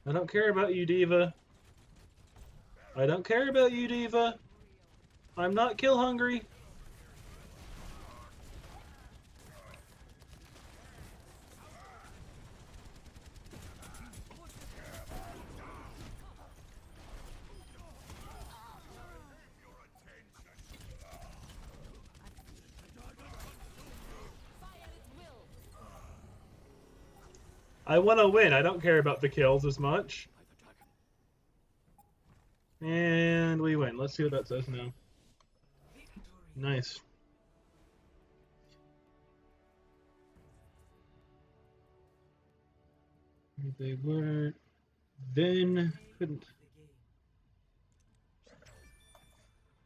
I don't care about you, Diva. I don't care about you, Diva. I'm not kill hungry. I want to win. I don't care about the kills as much. And we win. Let's see what that says now. Nice. They were then couldn't.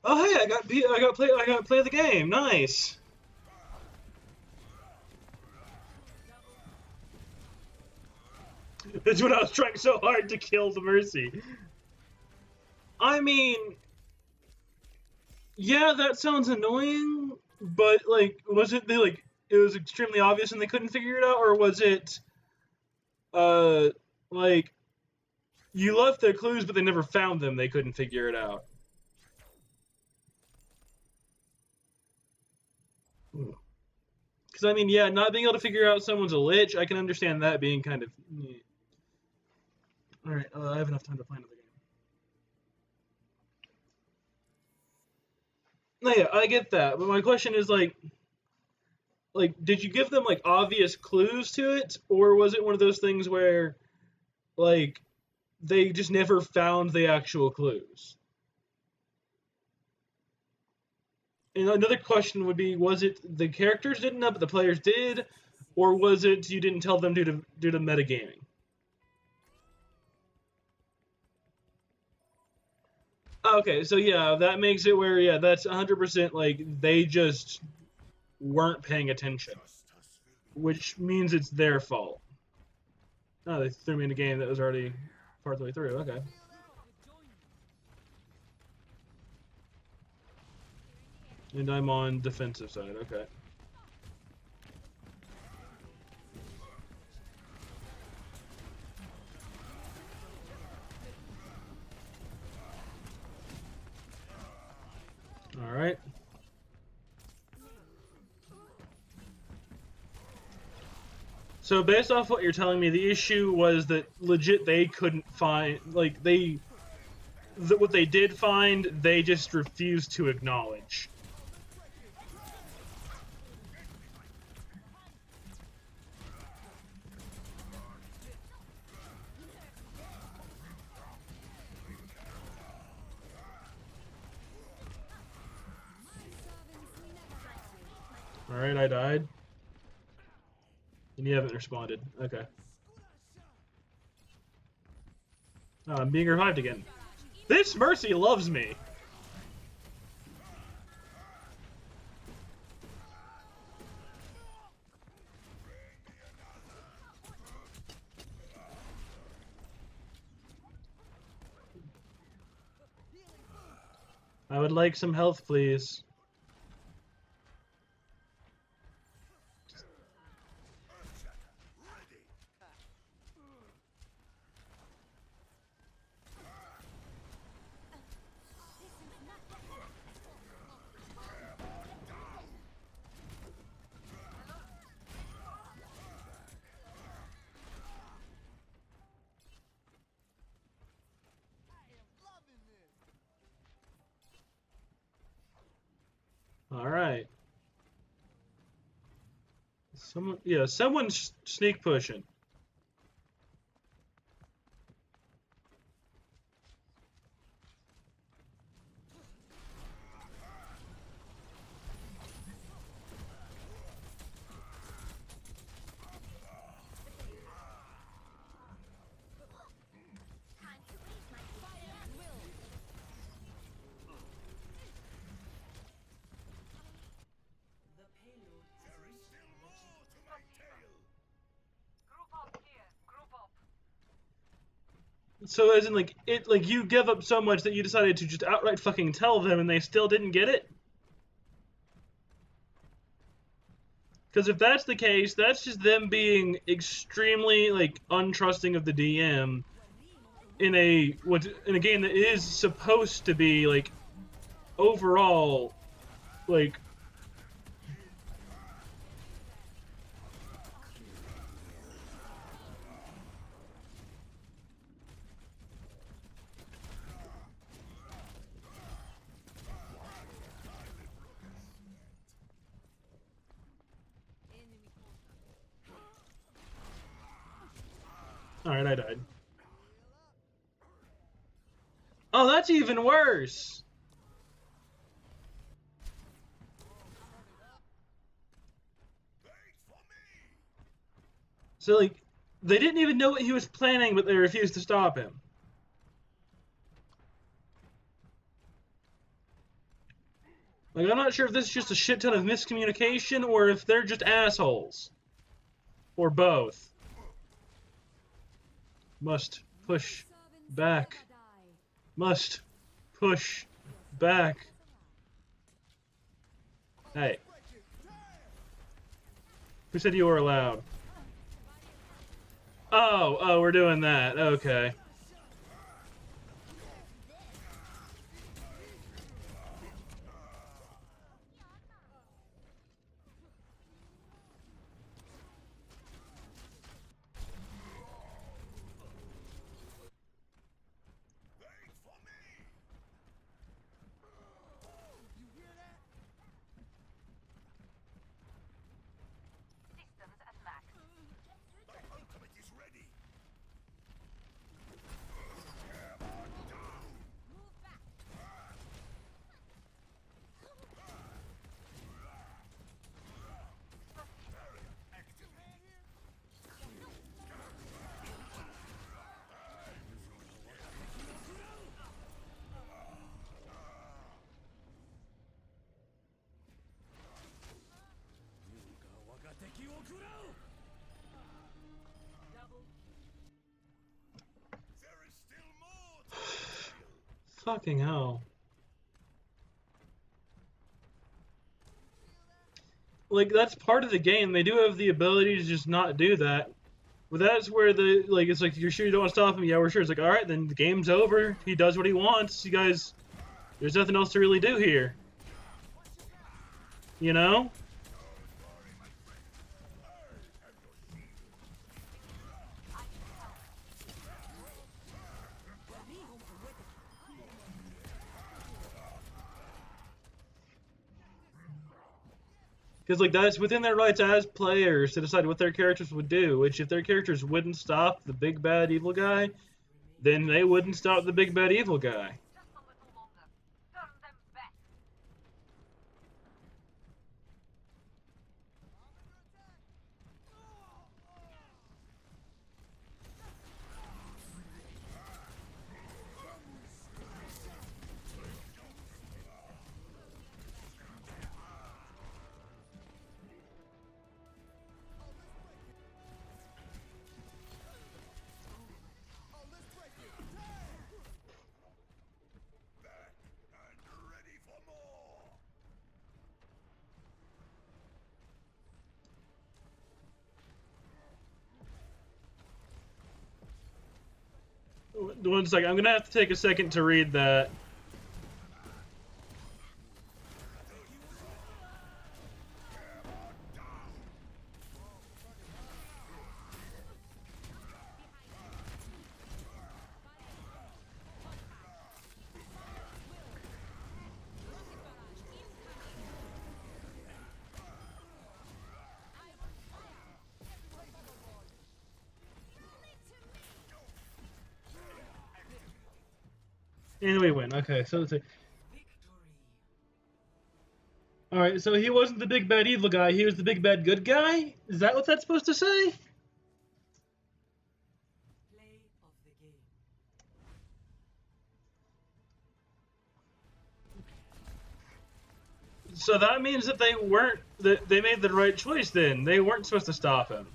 Oh hey, I got play the game. Nice. That's when I was trying so hard to kill the Mercy. I mean, yeah, that sounds annoying, but like, was it it was extremely obvious and they couldn't figure it out, or was it uh like you left their clues but they never found them, they couldn't figure it out? Because I mean, yeah, not being able to figure out someone's a lich, I can understand that being kind of. All right, I have enough time to play another game. No, yeah, I get that, but my question is like, did you give them like obvious clues to it, or was it one of those things where like they just never found the actual clues? And another question would be, was it the characters didn't know but the players did, or was it you didn't tell them due to metagaming? Okay, so yeah, that makes it where yeah, that's 100% like they just weren't paying attention, which means it's their fault. Oh, they threw me in a game that was already part of the way through. Okay. And I'm on defensive side. Okay. All right. So based off what you're telling me, the issue was that legit they couldn't find, like what they did find, they just refused to acknowledge. All right, I died. And you haven't responded. Okay. Oh, I'm being revived again. This Mercy loves me. I would like some health, please. All right. Someone's sneak pushing. The payload There is still more to my tale. Group up here. Group up. So as in like you give up so much that you decided to just outright fucking tell them and they still didn't get it? Because if that's the case, that's just them being extremely like untrusting of the DM in a game that is supposed to be like overall like Alright, I died. Oh, that's even worse! Wait for me. So, like, they didn't even know what he was planning, but they refused to stop him. Like, I'm not sure if this is just a shit ton of miscommunication, or if they're just assholes. Or both. Must push back. Must push back. Hey. Who said you were allowed? Oh, we're doing that. Okay. Wait for me! You hear that? Systems at max. My ultimate is ready! Move back. There is still more to the tale. Fucking hell. Like, that's part of the game. They do have the ability to just not do that. But that's where the, like, it's like, you're sure you don't want to stop him? Yeah, we're sure. It's like, alright, then the game's over. He does what he wants. You guys, there's nothing else to really do here. You know? Because, like, that's within their rights as players to decide what their characters would do, which if their characters wouldn't stop the big bad evil guy, then they wouldn't stop the big bad evil guy. Just a little longer. Turn them back. Back and ready for more! One second, I'm gonna have to take a second to read that. And we win. Okay, so let's see. Alright, so he wasn't the big bad evil guy, he was the big bad good guy? Is that what that's supposed to say? Play of the game. So that means that they weren't, that they made the right choice then. They weren't supposed to stop him.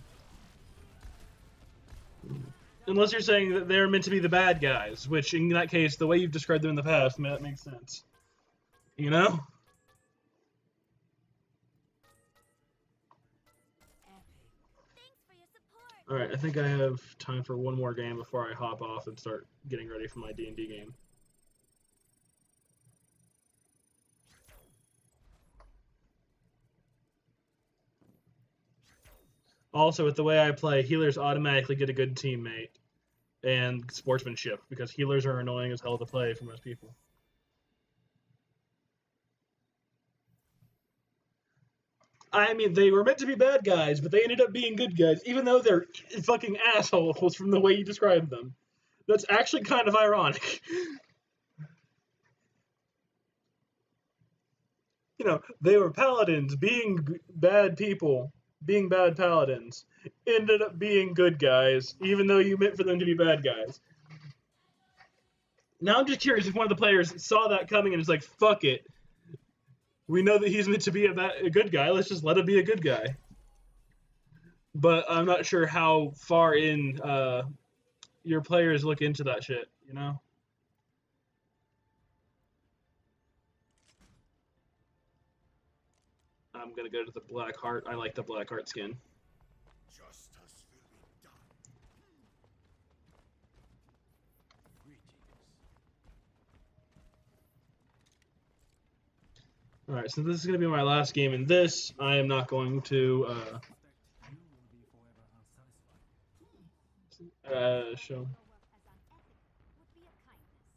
Unless you're saying that they're meant to be the bad guys, which in that case, the way you've described them in the past, that makes sense. You know? Thanks for your support. Alright, I think I have time for one more game before I hop off and start getting ready for my D&D game. Also, with the way I play, healers automatically get a good teammate and sportsmanship, because healers are annoying as hell to play for most people. I mean, they were meant to be bad guys, but they ended up being good guys, even though they're fucking assholes from the way you described them. That's actually kind of ironic. You know, they were paladins, being bad people, being bad paladins, ended up being good guys, even though you meant for them to be bad guys. Now I'm just curious if one of the players saw that coming and is like, fuck it. We know that he's meant to be a good guy, let's just let him be a good guy. But I'm not sure how far in your players look into that shit, you know? I'm gonna go to the Black Heart. I like the Black Heart skin. Justice will be done. Alright, since this is gonna be my last game in this, I am not going to show. Your work as unethical would be a kindness.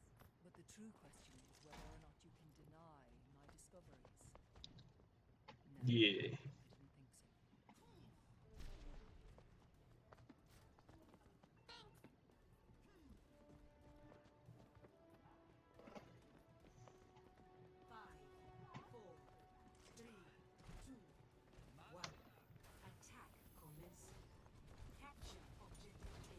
But the true question is whether or not you can deny my discoveries. No, Yeah. I didn't think so. Five, four, three, two, one. Attack commence. Capture objective A.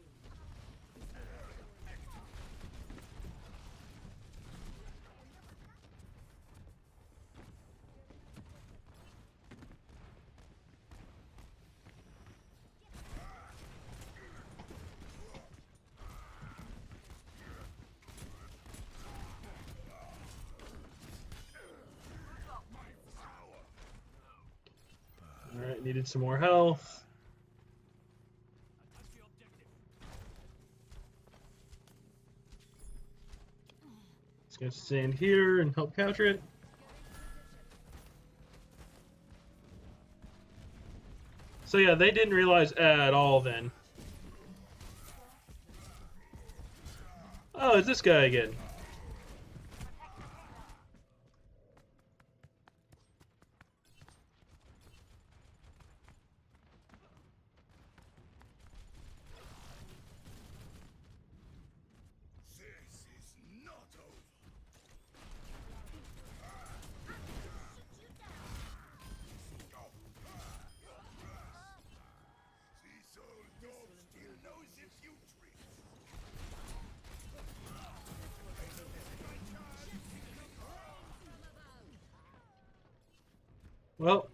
Alright, needed some more health. Just gonna stand here and help capture it. So yeah, they didn't realize at all then. Oh, it's this guy again. This is not over. This old dog still knows its nutrients. Well,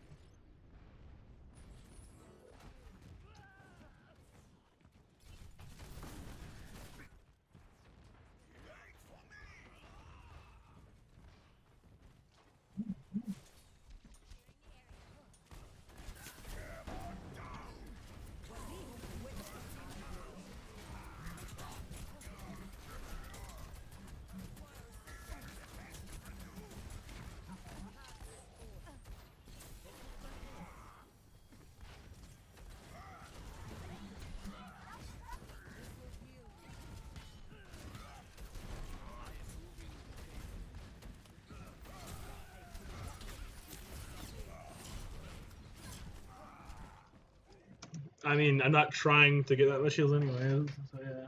I mean, I'm not trying to get that much shields anyway, so yeah.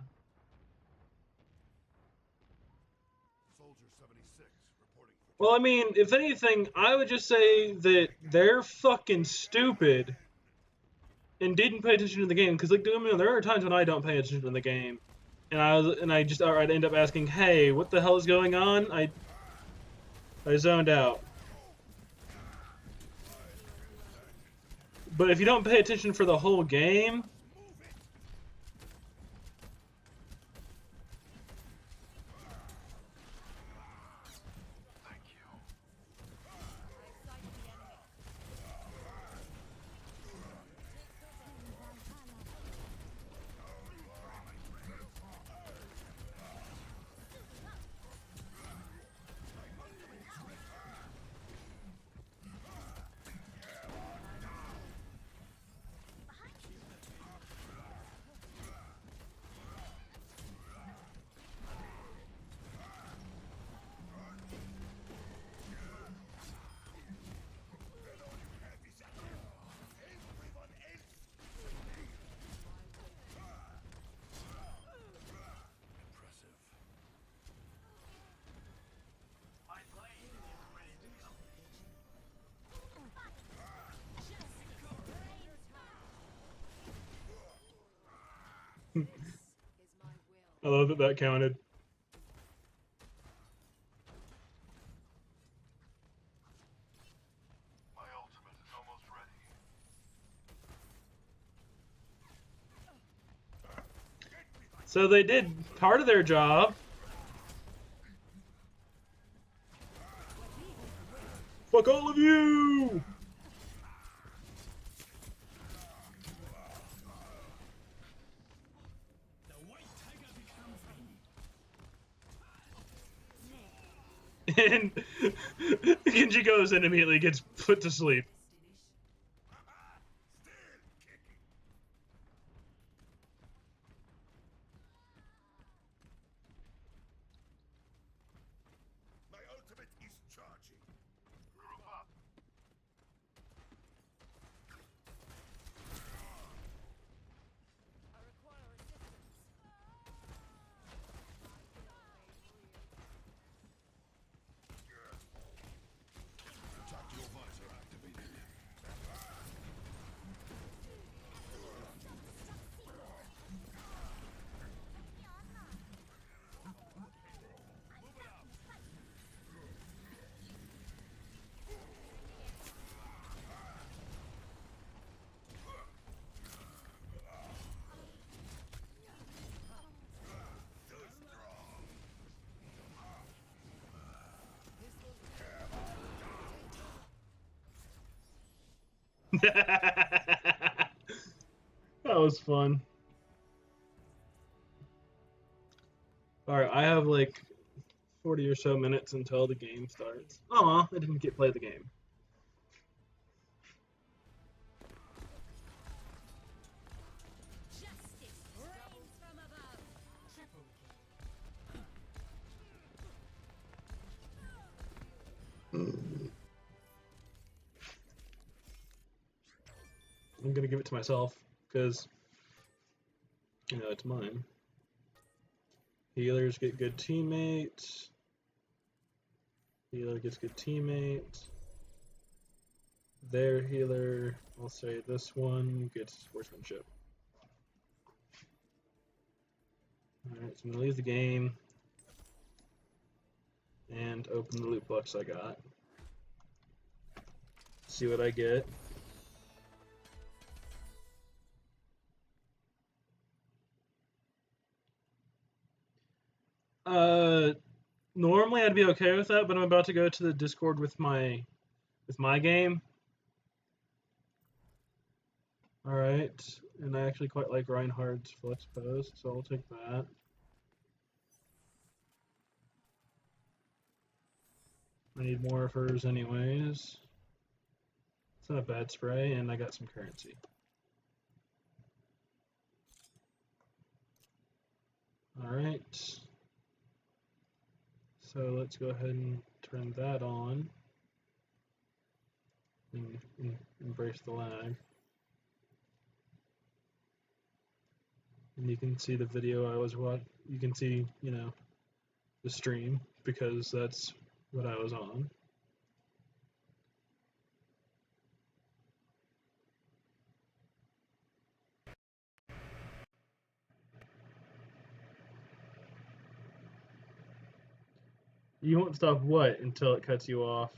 Soldier 76 reporting for Well, I mean, if anything, I would just say that they're fucking stupid and didn't pay attention to the game. Because, like, there are times when I don't pay attention to the game, and I just outright end up asking, "Hey, what the hell is going on?" I zoned out. But if you don't pay attention for the whole game, I love that that counted. My ultimate is almost ready. So they did part of their job. Fuck all of you! And Genji goes and immediately gets put to sleep. My ultimate is charging. Group up. I require assistance. Tactical visor activated. That was fun. Alright, I have like 40 or so minutes until the game starts. Aw, I didn't get play the game. Justice reigns from above. Triple I'm gonna give it to myself, because, you know, it's mine. Healers get good teammates. Healer gets good teammates. Their healer, I'll say this one, gets sportsmanship. Alright, so I'm gonna leave the game and open the loot box I got. See what I get. Normally I'd be okay with that, but I'm about to go to the Discord with my game. Alright, and I actually quite like Reinhardt's flex post, so I'll take that. I need more of hers anyways. It's not a bad spray, and I got some currency. Alright. So let's go ahead and turn that on. And embrace the lag. And you can see the video I was watching. You can see, you know, the stream, because that's what I was on. You won't stop what until it cuts you off?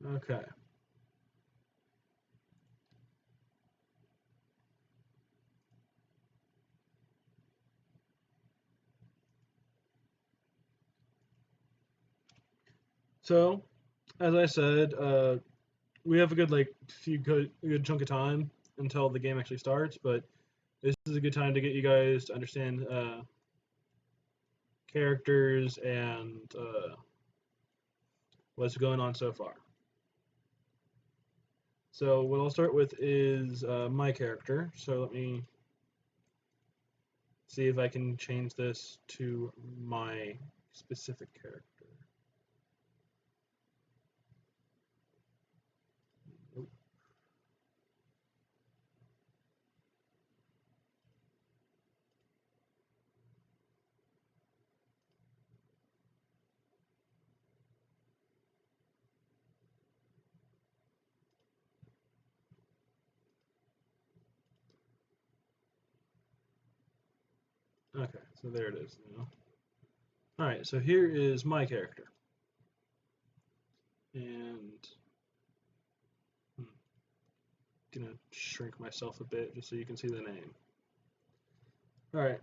Okay. So, as I said, we have a good good chunk of time until the game actually starts, but this is a good time to get you guys to understand characters and what's going on so far. So what I'll start with is my character. So let me see if I can change this to my specific character. Nope. Okay, so there it is now. Alright, so here is my character. And I'm gonna shrink myself a bit just so you can see the name. Alright.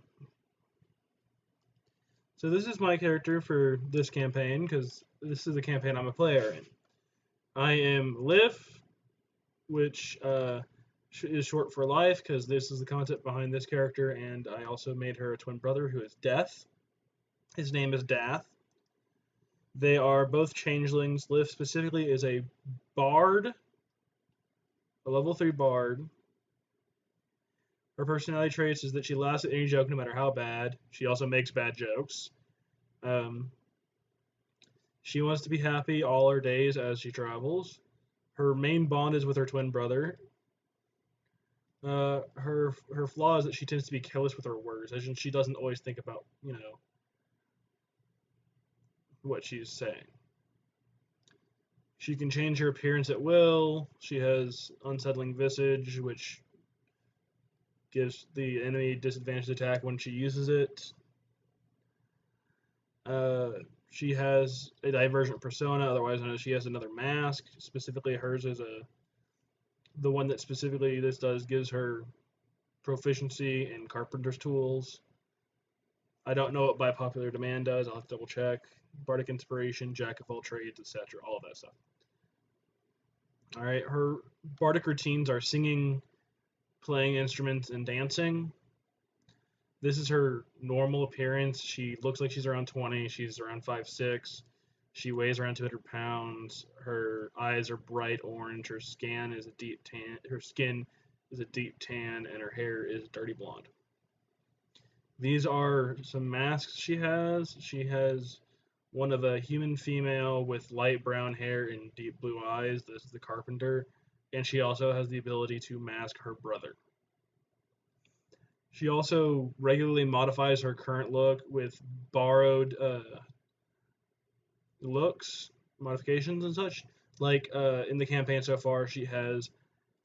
So this is my character for this campaign, because this is the campaign I'm a player in. I am Lif, which is short for life because this is the concept behind this character, and I also made her a twin brother who is Death. His name is Dath. They are both changelings. Liv specifically is a bard, a level 3 bard. Her personality traits is that she laughs at any joke no matter how bad. She also makes bad jokes. She wants to be happy all her days as she travels. Her main bond is with her twin brother. Her flaw is that she tends to be careless with her words, as in she doesn't always think about, what she's saying. She can change her appearance at will. She has unsettling visage, which gives the enemy disadvantaged attack when she uses it. She has a divergent persona, otherwise known as she has another mask. Specifically, hers is the one that specifically this does gives her proficiency in carpenter's tools. I don't know what by popular demand does. I'll have to double check. Bardic inspiration, jack of all trades, etc. All of that stuff. All right, her bardic routines are singing, playing instruments, and dancing. This is her normal appearance. She looks like she's around 20. She's around 5'6". She weighs around 200 pounds. Her eyes are bright orange. Her skin is a deep tan. And her hair is dirty blonde. These are some masks she has. She has one of a human female with light brown hair and deep blue eyes. This is the carpenter. And she also has the ability to mask her brother. She also regularly modifies her current look with borrowed looks, modifications, and such. Like in the campaign so far, she has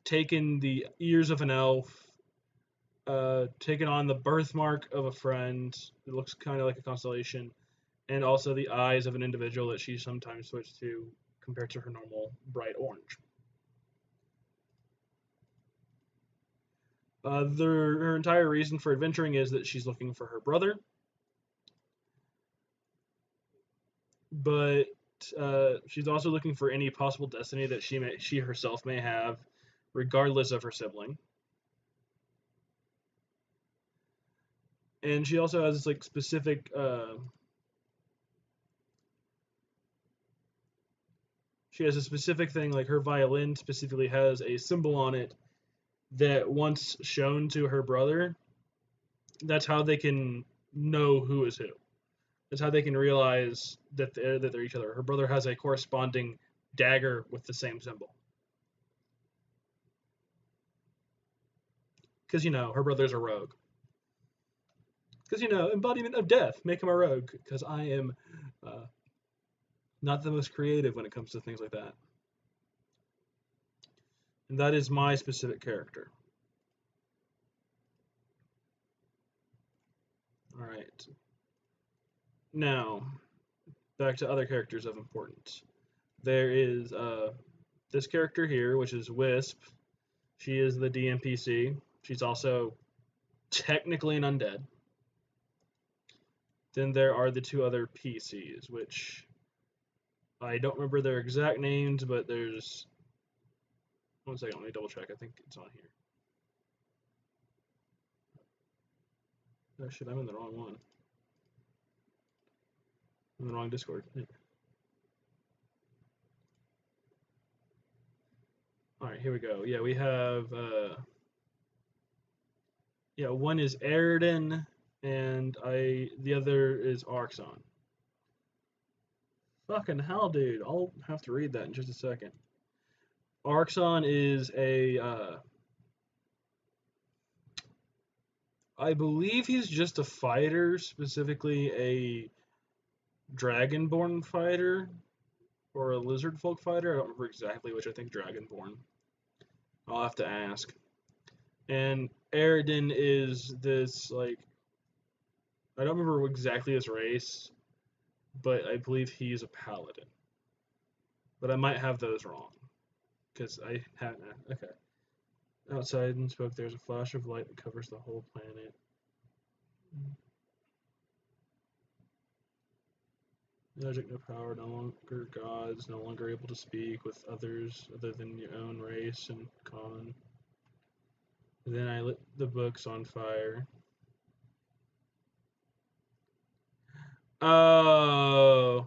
taken the ears of an elf, taken on the birthmark of a friend. It looks kind of like a constellation, and also the eyes of an individual that she sometimes switches to compared to her normal bright orange. Her entire reason for adventuring is that she's looking for her brother, but she's also looking for any possible destiny that she herself may have, regardless of her sibling. And she also has this specific. She has a specific thing, like her violin specifically has a symbol on it that once shown to her brother, that's how they can know who is who. That's how they can realize that they're each other. Her brother has a corresponding dagger with the same symbol. Because, her brother's a rogue. Because, embodiment of death. Make him a rogue. Because I am not the most creative when it comes to things like that. And that is my specific character. Alright. Now, back to other characters of importance. There is this character here, which is Wisp. She is the DMPC. She's also technically an undead. Then there are the two other PCs, which I don't remember their exact names, but there's... One second, let me double check. I think it's on here. Oh shit, I'm in the wrong one. I'm in the wrong Discord. Alright, here we go. Yeah, we have... one is Aridin, and the other is Arxon. Fucking hell, dude. I'll have to read that in just a second. Arxon is I believe he's just a fighter, specifically a Dragonborn fighter, or a Lizard Folk fighter. I don't remember exactly which. I think Dragonborn. I'll have to ask. And Aridin is this, I don't remember exactly his race, but I believe he's a paladin. But I might have those wrong, because I haven't. Okay. Outside and spoke, there's a flash of light that covers the whole planet. Magic, no power, no longer gods, no longer able to speak with others other than your own race and common. Then I lit the books on fire. Oh.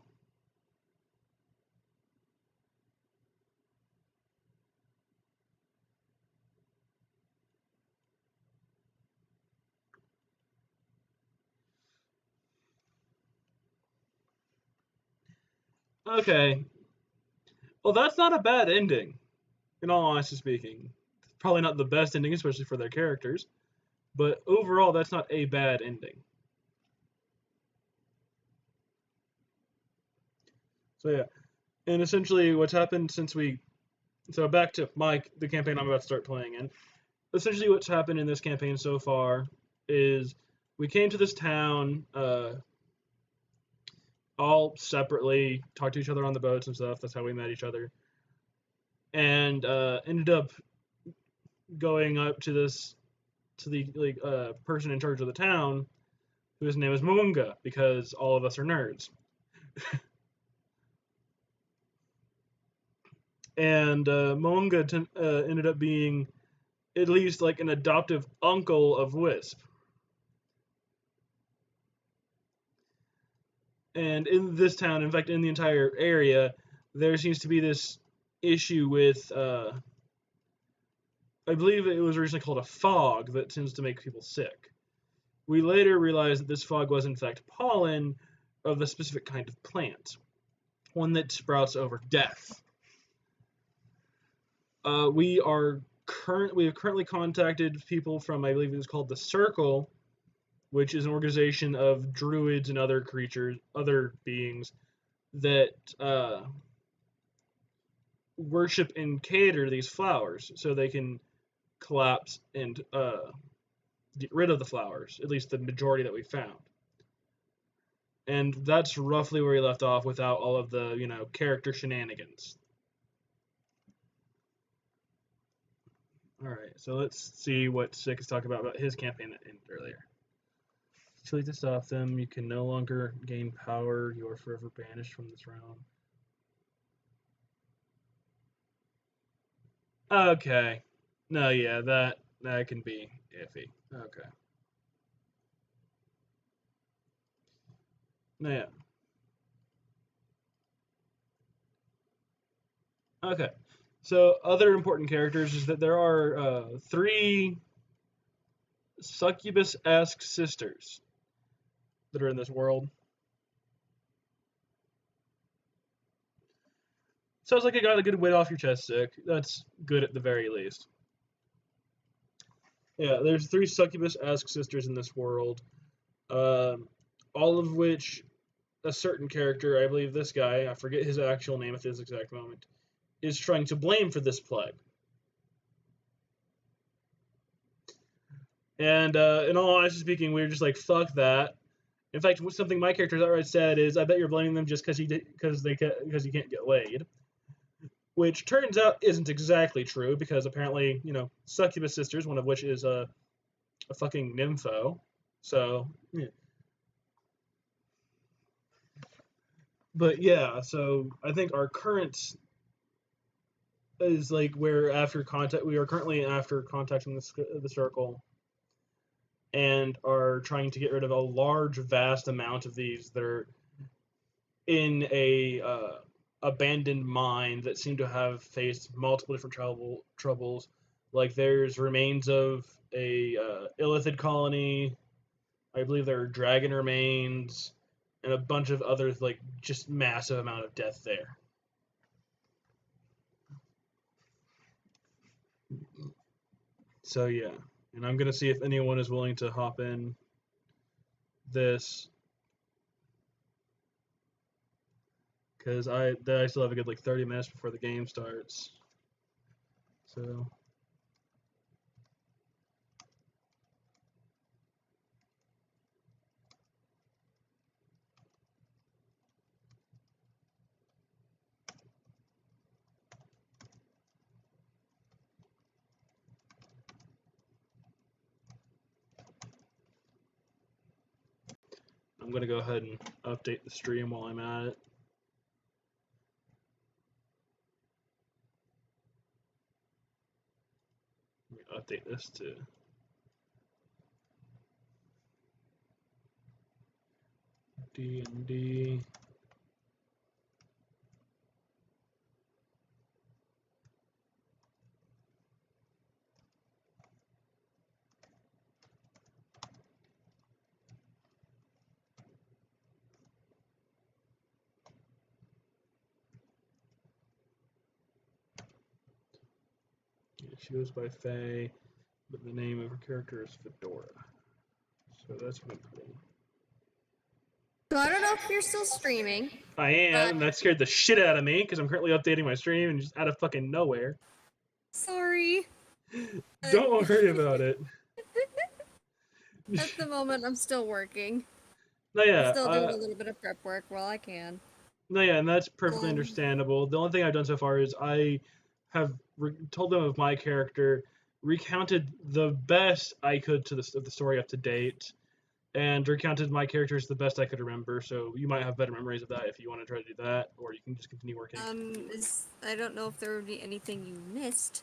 Okay. Well, that's not a bad ending, in all honesty speaking. Probably not the best ending, especially for their characters, but overall, that's not a bad ending. So yeah, and essentially, what's happened since we, so back to the campaign I'm about to start playing in. Essentially, what's happened in this campaign so far is we came to this town, all separately, talked to each other on the boats and stuff. That's how we met each other, and ended up going up to the person in charge of the town, whose name is Moonga, because all of us are nerds. And Moonga ended up being at least like an adoptive uncle of Wisp. And in this town, in fact, in the entire area, there seems to be this issue with, I believe it was originally called a fog that tends to make people sick. We later realized that this fog was in fact pollen of a specific kind of plant, one that sprouts over death. We have currently contacted people from, I believe it was called the Circle, which is an organization of druids and other creatures, other beings that worship and cater these flowers so they can collapse and get rid of the flowers, at least the majority that we found. And that's roughly where we left off without all of the, character shenanigans. Alright, so let's see what Sick is talking about his campaign that ended earlier. Choose to stop them. You can no longer gain power. You are forever banished from this realm. Okay. No, yeah, that can be iffy. Okay. Yeah. Okay. So other important characters is that there are 3 succubus-esque sisters that are in this world. Sounds like you got a good weight off your chest, Sick. That's good at the very least. Yeah, there's 3 succubus-esque sisters in this world, all of which a certain character, I believe this guy, I forget his actual name at this exact moment, is trying to blame for this plague. And in all honesty speaking, we were just like, fuck that. In fact, something my character outright said is, I bet you're blaming them just because you can't get laid. Which turns out isn't exactly true, because apparently, succubus sisters, one of which is a fucking nympho. So, yeah. But yeah, so I think our current is like we are currently after contacting the Circle, and are trying to get rid of a large, vast amount of these that are in a abandoned mine that seem to have faced multiple different troubles. Like there's remains of a illithid colony. I believe there are dragon remains, and a bunch of others, like just massive amount of death there. So yeah, and I'm gonna see if anyone is willing to hop in this, because I still have a good like 30 minutes before the game starts. So I'm gonna go ahead and update the stream while I'm at it. Let me update this to DnD. She goes by Faye, but the name of her character is Fedora. So that's what I'm putting. So I don't know if you're still streaming. I am, and that scared the shit out of me because I'm currently updating my stream and just out of fucking nowhere. Sorry. Don't worry about it. At the moment, I'm still working. No, yeah. I'm still doing a little bit of prep work while I can. No, yeah, and that's perfectly understandable. The only thing I've done so far is I have told them of my character, recounted the best I could to of the story up to date, and recounted my characters the best I could remember. So you might have better memories of that if you want to try to do that, or you can just continue working. I don't know if there would be anything you missed.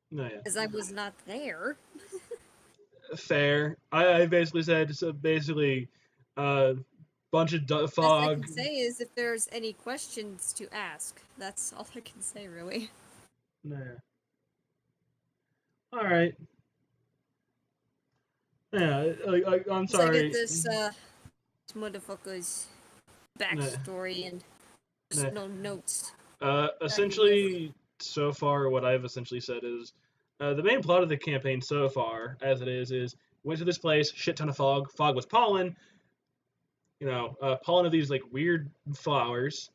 No, yeah. Because I was not there. Fair. I basically said, so basically, bunch of Best I fog. can say is if there's any questions to ask. That's all I can say, really. No. All right. Yeah, I'm sorry. I get this motherfucker's backstory and personal notes. Essentially, so far, what I've essentially said is the main plot of the campaign so far, as it is went to this place, shit ton of fog. Fog was pollen. You know, pollen of these like weird flowers.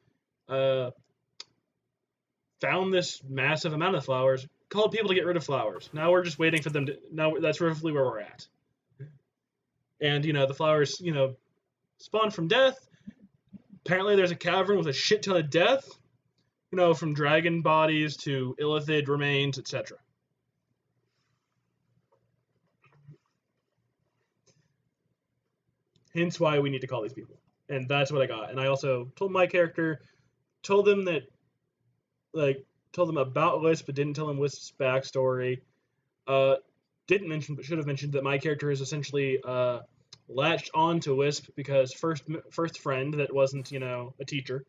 Found this massive amount of flowers. Called people to get rid of flowers. Now we're just waiting for them to. Now that's roughly where we're at. And you know, the flowers, you know, spawn from death. Apparently, there's a cavern with a shit ton of death. You know, from dragon bodies to illithid remains, etc. Hence why we need to call these people. And that's what I got. And I also told my character, told them that, like, told them about Wisp, but didn't tell them Wisp's backstory. Didn't mention, but should have mentioned that my character is essentially latched on to Wisp because first friend that wasn't, you know, a teacher.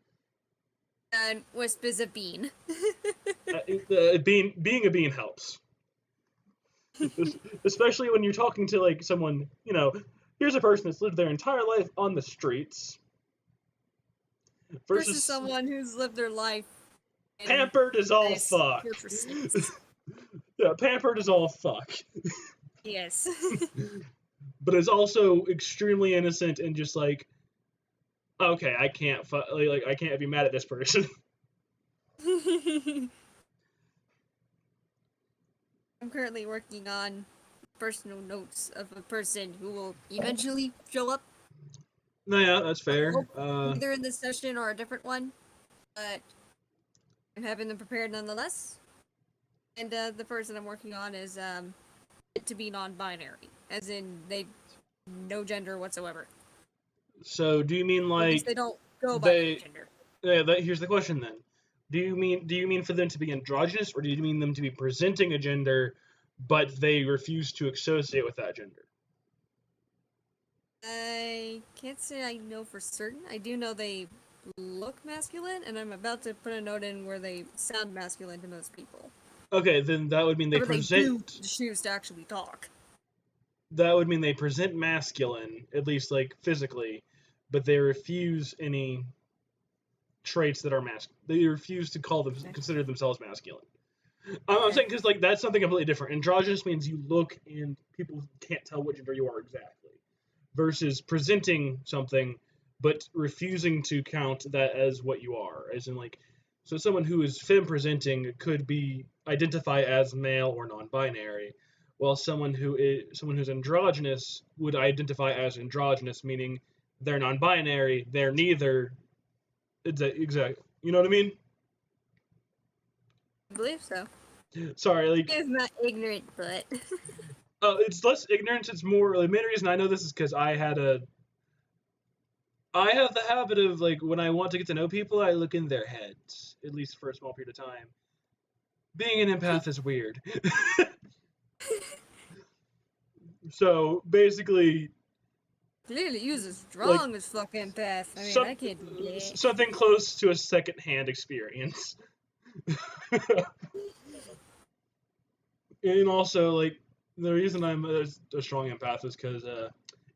And Wisp is a bean. Being a bean helps. Especially when you're talking to, like, someone, you know, here's a person that's lived their entire life on the streets. Versus someone who's lived their life pampered as all fuck. Yeah, pampered as all fuck. Yes. But is also extremely innocent and just like, okay, I can't I can't be mad at this person. I'm currently working on personal notes of a person who will eventually show up. No, yeah, that's fair. Either in this session or a different one, but I'm having them prepared nonetheless. And the person I'm working on is to be non-binary, as in they no gender whatsoever. So do you mean like they don't go by gender? Yeah, here's the question then. Do you mean for them to be androgynous, or do you mean them to be presenting a gender, but they refuse to associate with that gender? I can't say I know for certain. I do know they look masculine, and I'm about to put a note in where they sound masculine to most people. Okay, then that would mean they present. They choose to actually talk. That would mean they present masculine, at least like physically, but they refuse any traits that are masculine. They refuse to consider themselves masculine. I'm saying because like that's something completely different. Androgynous means you look and people can't tell what gender you are exactly, versus presenting something but refusing to count that as what you are, as in like. So someone who is femme presenting could identify as male or non-binary, while someone who's androgynous would identify as androgynous, meaning they're non-binary, they're neither. Exactly. You know what I mean? I believe so. Sorry, like. It's not ignorant, but. It's less ignorance. It's more. The main reason I know this is because I have the habit of, like, when I want to get to know people, I look in their heads, at least for a small period of time. Being an empath is weird. So basically, Clearly, use a strong as fucking path. I mean, some, I can't do that. something close to a second-hand experience. And also, like, the reason I'm a strong empath is because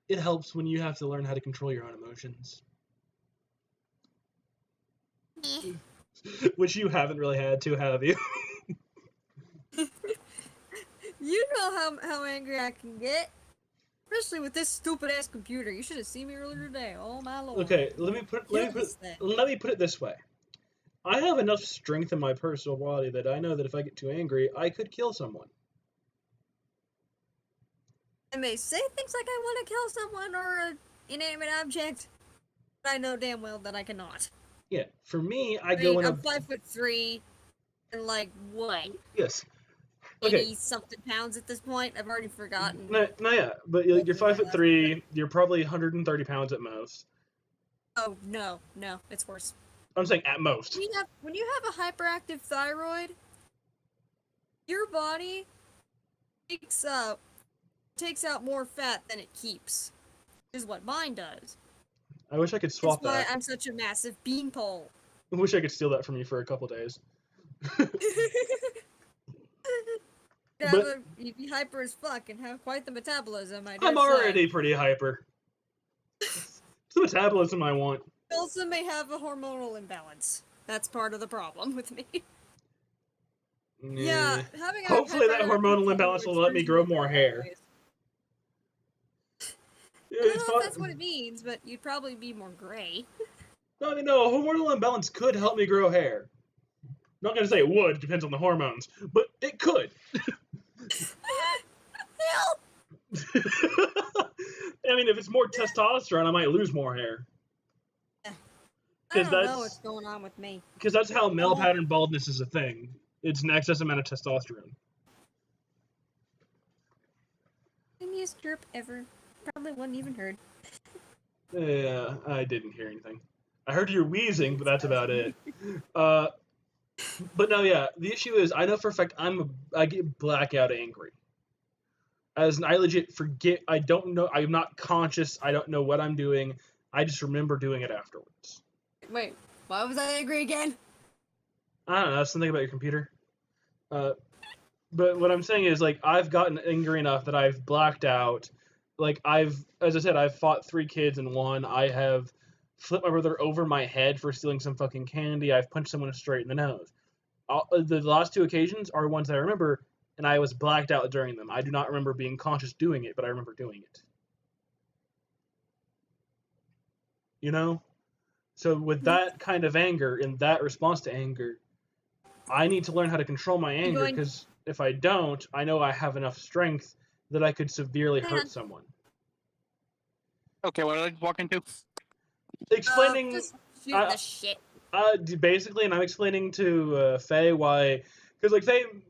it helps when you have to learn how to control your own emotions, which you haven't really had to, have you? You know how angry I can get. Especially with this stupid ass computer. You should have seen me earlier today. Oh my lord. Okay, let me put it this way. I have enough strength in my personal body that I know that if I get too angry, I could kill someone. I may say things like I want to kill someone or an inanimate object, but I know damn well that I cannot. Yeah, for me, I I go mean, in a I'm 5'3", and like what? yes. Okay, 80 something pounds at this point. I've already forgotten. no, yeah, but you're 5'3". You're probably 130 pounds at most. Oh no, it's worse. I'm saying at most. When you have a hyperactive thyroid, your body takes out more fat than it keeps. Is what mine does. I wish I could swap That's why that. I'm such a massive beanpole. I wish I could steal that from you for a couple days. You'd be hyper as fuck and have quite the metabolism. I'm already pretty hyper. It's the metabolism I want. You also may have a hormonal imbalance. That's part of the problem with me. Yeah, having a Hopefully that hyperactive hormonal imbalance will let me grow more hair. I don't know if that's what it means, but you'd probably be more gray. No, a hormonal imbalance could help me grow hair. Not gonna say it would, it depends on the hormones, but it could. Hell! I mean, if it's more testosterone, I might lose more hair. I don't know what's going on with me. Because that's how male pattern baldness is a thing. It's an excess amount of testosterone. Tiniest chirp ever. Probably wasn't even heard. Yeah, I didn't hear anything. I heard you wheezing, but that's about it. But no, yeah, the issue is I know for a fact I get blackout angry. As in, I legit forget. I don't know. I'm not conscious. I don't know what I'm doing. I just remember doing it afterwards. Wait, why was I angry again? I don't know. That's something about your computer. But what I'm saying is, like, I've gotten angry enough that I've blacked out. Like, as I said, I've fought 3 kids in one. I have flipped my brother over my head for stealing some fucking candy. I've punched someone straight in the nose. The last 2 occasions are ones that I remember, and I was blacked out during them. I do not remember being conscious doing it, but I remember doing it. You know? So with that kind of anger, and that response to anger, I need to learn how to control my anger, because if I don't, I know I have enough strength that I could severely hurt someone. Okay, what did I walk into? Explaining... Just shoot the shit. Basically, and I'm explaining to Faye why... Because, like,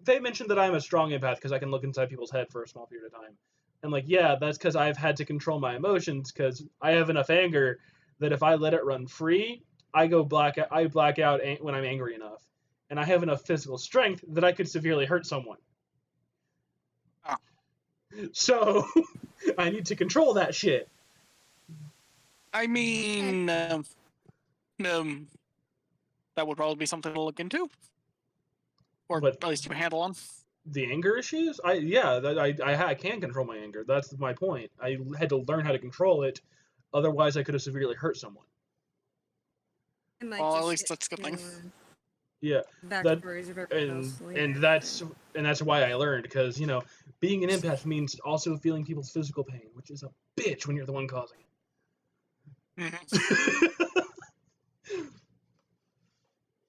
Faye mentioned that I'm a strong empath because I can look inside people's head for a small period of time. And, like, yeah, that's because I've had to control my emotions, because I have enough anger that if I let it run free, I black out when I'm angry enough. And I have enough physical strength that I could severely hurt someone. Oh. So, I need to control that shit. I mean, that would probably be something to look into. Or at least keep a handle on. The anger issues? I can control my anger. That's my point. I had to learn how to control it. Otherwise, I could have severely hurt someone. Well, at least that's a good thing. Yeah, and that's why I learned, because being an empath means also feeling people's physical pain, which is a bitch when you're the one causing it. Mm-hmm.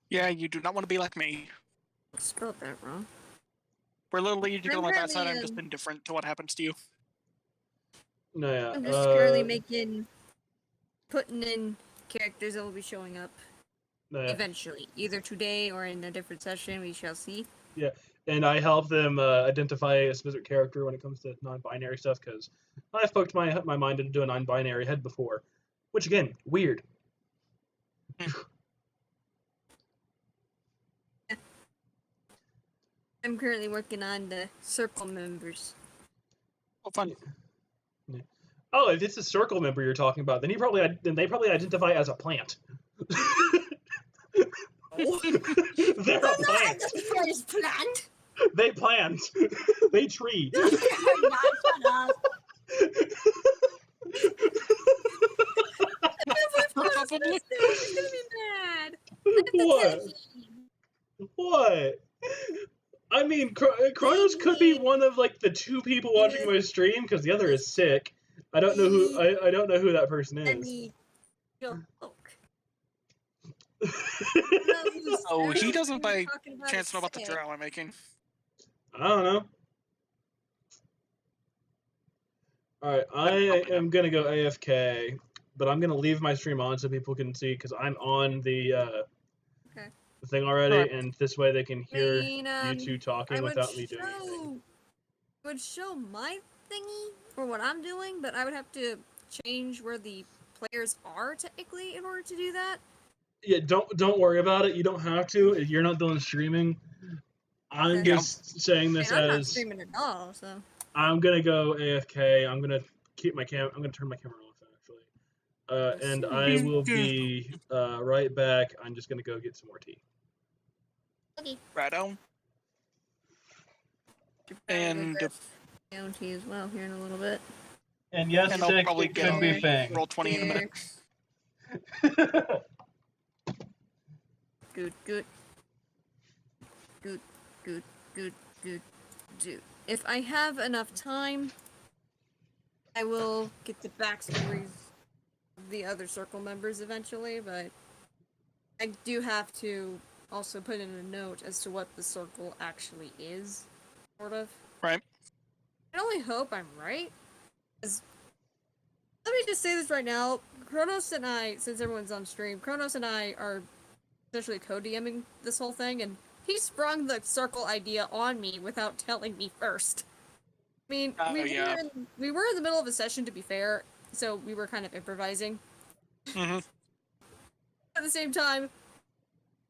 Yeah, you do not want to be like me. I spelled that wrong. Where literally you go like that side, I'm just indifferent to what happens to you. No, yeah. I'm just currently putting in characters that will be showing up eventually, either today or in a different session. We shall see. Yeah, and I help them identify a specific character when it comes to non-binary stuff, because I've poked my mind into a non-binary head before, which again, weird. I'm currently working on the circle members. Oh, fun. Oh, if it's a circle member you're talking about, then they probably identify as a plant. Oh. They're a plant. First plant. They plant. They tree. Not shut up. Probably. She's gonna be mad. What? What? I mean, Kronos could be one of like the 2 people watching my stream because the other is sick. I don't know who. I don't know who that person Let is. me joke. Oh, he doesn't by Talking about chance know about the sick. drow I'm making. I don't know. Alright, I am gonna go AFK, but I'm gonna leave my stream on so people can see because I'm on the thing already, Alright. and this way they can hear I mean, you two talking I without me doing anything. would show my thingy for what I'm doing, but I would have to change where the players are technically in order to do that. Yeah, don't worry about it. You don't have to. If you're not done streaming, I'm Okay. just saying I this mean, I'm not as streaming at all, so. I'm gonna go AFK. I'm gonna keep my cam. I'm gonna turn my camera off actually, and I will be right back. I'm just gonna go get some more tea. Okay. Righto. And Down tea as well here in a little bit. And yes, and I'll sick, probably it get could be Fang. roll 20 in a minute. Good. If I have enough time, I will get the backstories of the other circle members eventually, but I do have to also put in a note as to what the circle actually is, sort of. Right. I only hope I'm right. 'Cause let me just say this right now. Kronos and I, since everyone's on stream, Kronos and I are essentially co-DMing this whole thing, and he sprung the circle idea on me without telling me first. I mean, we were in the middle of a session, to be fair, so we were kind of improvising. Mm-hmm. At the same time,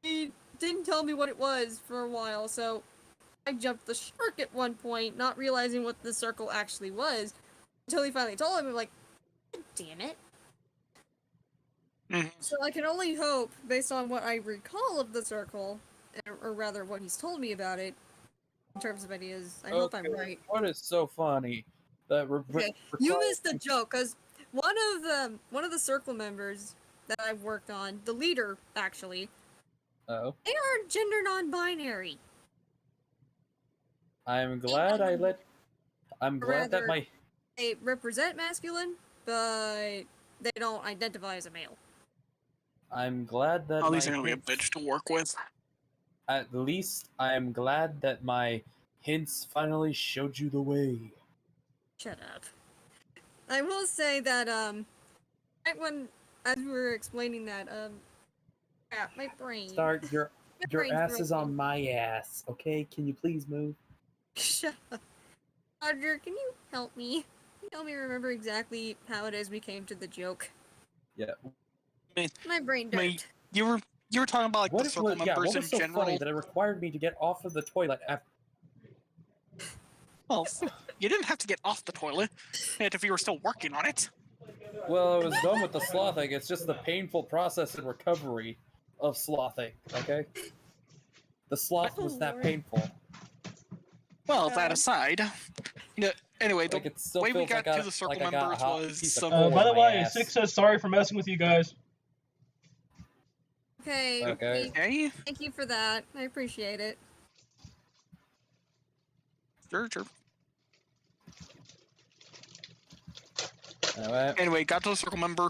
he didn't tell me what it was for a while, so I jumped the shark at one point, not realizing what the circle actually was, until he finally told him. I'm like, damn it. Mm-hmm. So I can only hope, based on what I recall of the circle, or rather what he's told me about it, in terms of ideas, I hope I'm right. What is so funny? That Okay, you missed the joke, because one of the circle members that I've worked on, the leader, actually, they are gender non-binary. I'm glad that my... They represent masculine, but they don't identify as a male. I'm glad that at least they're gonna be a bitch to work with. At least I'm glad that my hints finally showed you the way. Shut up. I will say that, right when, as we were explaining that, crap, my brain. Start, your brain's ass is broken. on my ass, okay? Can you please move? Shut up. Roger, can you help me? Can you help me remember exactly how it is we came to the joke? Yeah. My brain I mean, dirt. you were talking about like What the is circle what members in was so general. funny that it required me to get off of the toilet after... Well, you didn't have to get off the toilet, and if you were still working on it. Well, I was done with the slothing. It's just the painful process and recovery of slothing, okay? The sloth was that painful. Well, that aside, anyway, the Like, it still way we feels got like to the circle like I got a members hot was piece of some. coal By the in my way, ass. Six says sorry for messing with you guys. Okay. Okay. Thank you for that. I appreciate it. Sure. Anyway. Anyway, got to the circle member.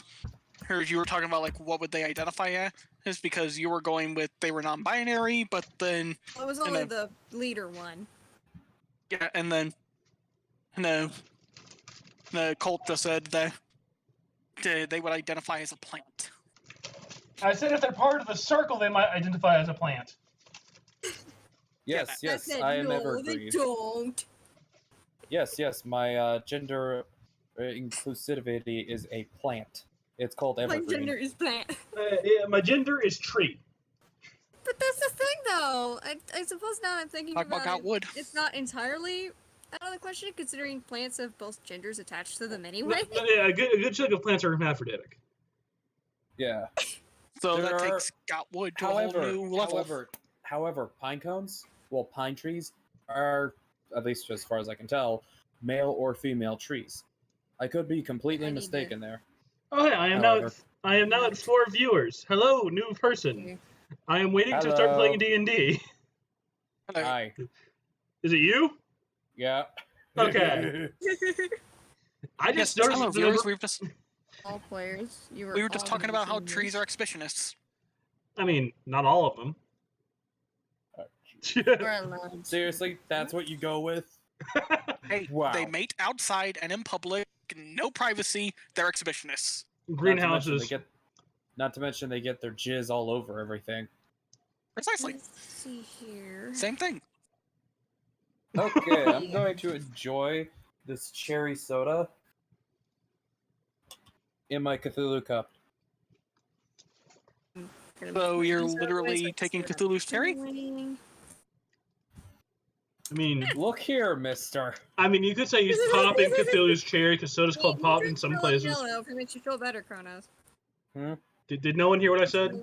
Here's you were talking about like what would they identify as? Is because you were going with they were non-binary, but then Well, it was only the leader one. yeah, and then the cult just said that they would identify as a plant. I said if they're part of the circle, they might identify as a plant. Yes, yes, I said, I am no, ever they agreed. don't. Yes, my gender inclusivity is a plant. It's called evergreen. My gender is plant. Yeah, my gender is tree. But that's the thing, though. I suppose now I'm thinking Talk about about it, wood. it's not entirely out of the question, considering plants have both genders attached to them anyway. Yeah, a good chunk of plants are hermaphroditic. Yeah. So There that are- takes got wood to a whole new level. However, pine cones, well, pine trees are, at least as far as I can tell, male or female trees. I could be completely I need mistaken there. Oh, hey, I am However. now at 4 viewers. Hello, new person. I am waiting to start Hello. playing D&D. Hello. Hi. Is it you? Yeah. Okay. I Yes, just noticed hello, the viewers. number- All players, We were just talking about how trees are exhibitionists. I mean, not all of them. are allowed. Seriously, that's what you go with? Hey, Wow. they mate outside and in public, no privacy. They're exhibitionists. Greenhouses. Not to mention they get their jizz all over everything. Precisely. Let's see here. Same thing. Okay, I'm going to enjoy this cherry soda in my Cthulhu cup. So you're literally taking Cthulhu's cherry? I mean, Look here, mister. you could say he's popping Cthulhu's cherry because soda's called pop in some places. Yellow if it makes you feel better, Kronos. Did no one hear what I said?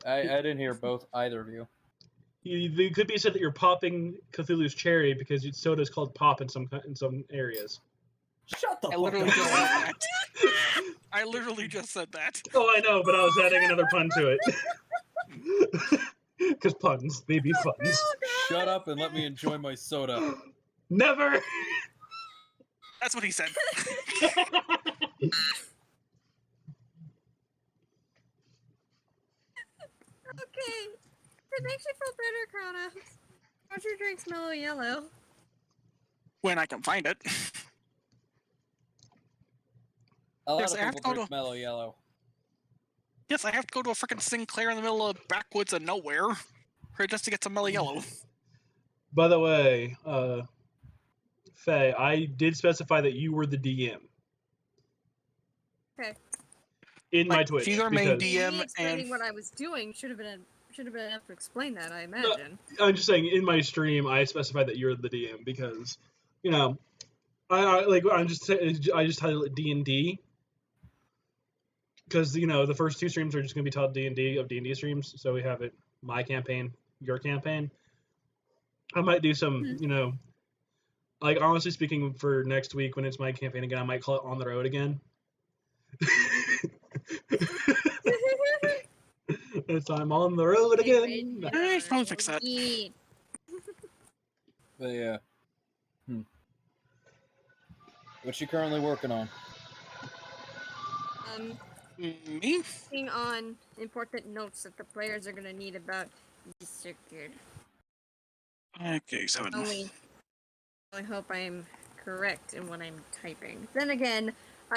I didn't hear either of you. You could be said that you're popping Cthulhu's cherry because soda's called pop in some areas. Shut the I fuck literally up. just said that. I literally just said that. Oh, I know, but I was adding another pun to it. Because puns, they be puns. Shut up and let me enjoy my soda. Never! That's what he said. Okay. It makes you feel better, Kronos. Don't your drinks mellow yellow? When I can find it. A lot Yes, of I have people to go drink mellow yellow. Yes, I have to go to a freaking Sinclair in the middle of backwoods of nowhere just to get some mellow yellow. By the way, Faye, I did specify that you were the DM. Okay. In my Twitch. She's our main because- DM, Me explaining and what I was doing should have been enough to explain that, I imagine. I'm just saying, in my stream, I specified that you're the DM because, I just titled it D&D because the first two streams are just going to be titled D&D streams. So we have it, my campaign, your campaign. I might do some, honestly speaking, for next week when it's my campaign again, I might call it On the Road again. It's I'm on the road again. I should probably fix that. But yeah. What you currently working on? Me? Working on important notes that the players are gonna need about the circuit. Okay, so I hope I'm correct in what I'm typing. Then again,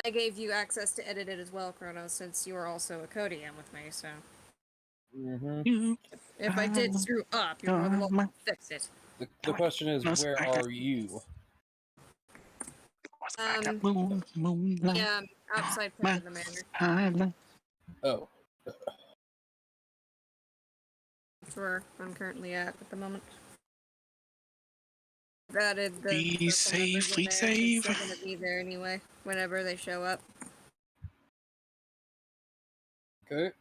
I gave you access to edit it as well, Kronos, since you are also a co-DM with me, so... If I did screw up, you're more than welcome to fix it. The question is, where are you? Yeah, outside part of the manor. Oh. That's where I'm currently at the moment. I've added the Be purple safe, numbers in fleet there, 'cause save. they're gonna be there anyway, whenever they show up. Okay.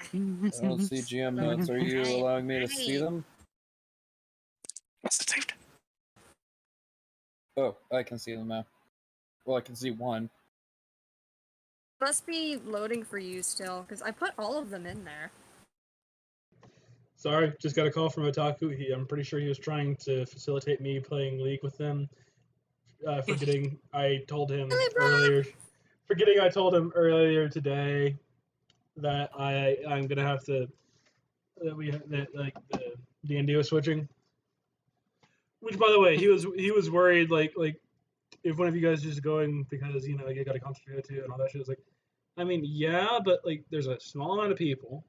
I don't see GM notes. Are you allowing me to see them? What's it saved? Oh, I can see them now. Well, I can see one. Must be loading for you still, because I put all of them in there. Sorry, just got a call from Otaku. I'm pretty sure he was trying to facilitate me playing League with them. Forgetting I told him earlier today that I'm gonna have to that the D&D was switching. Which, by the way, he was worried like if one of you guys is going because you got a concentrate to and all that shit. It's like, yeah, but there's a small amount of people,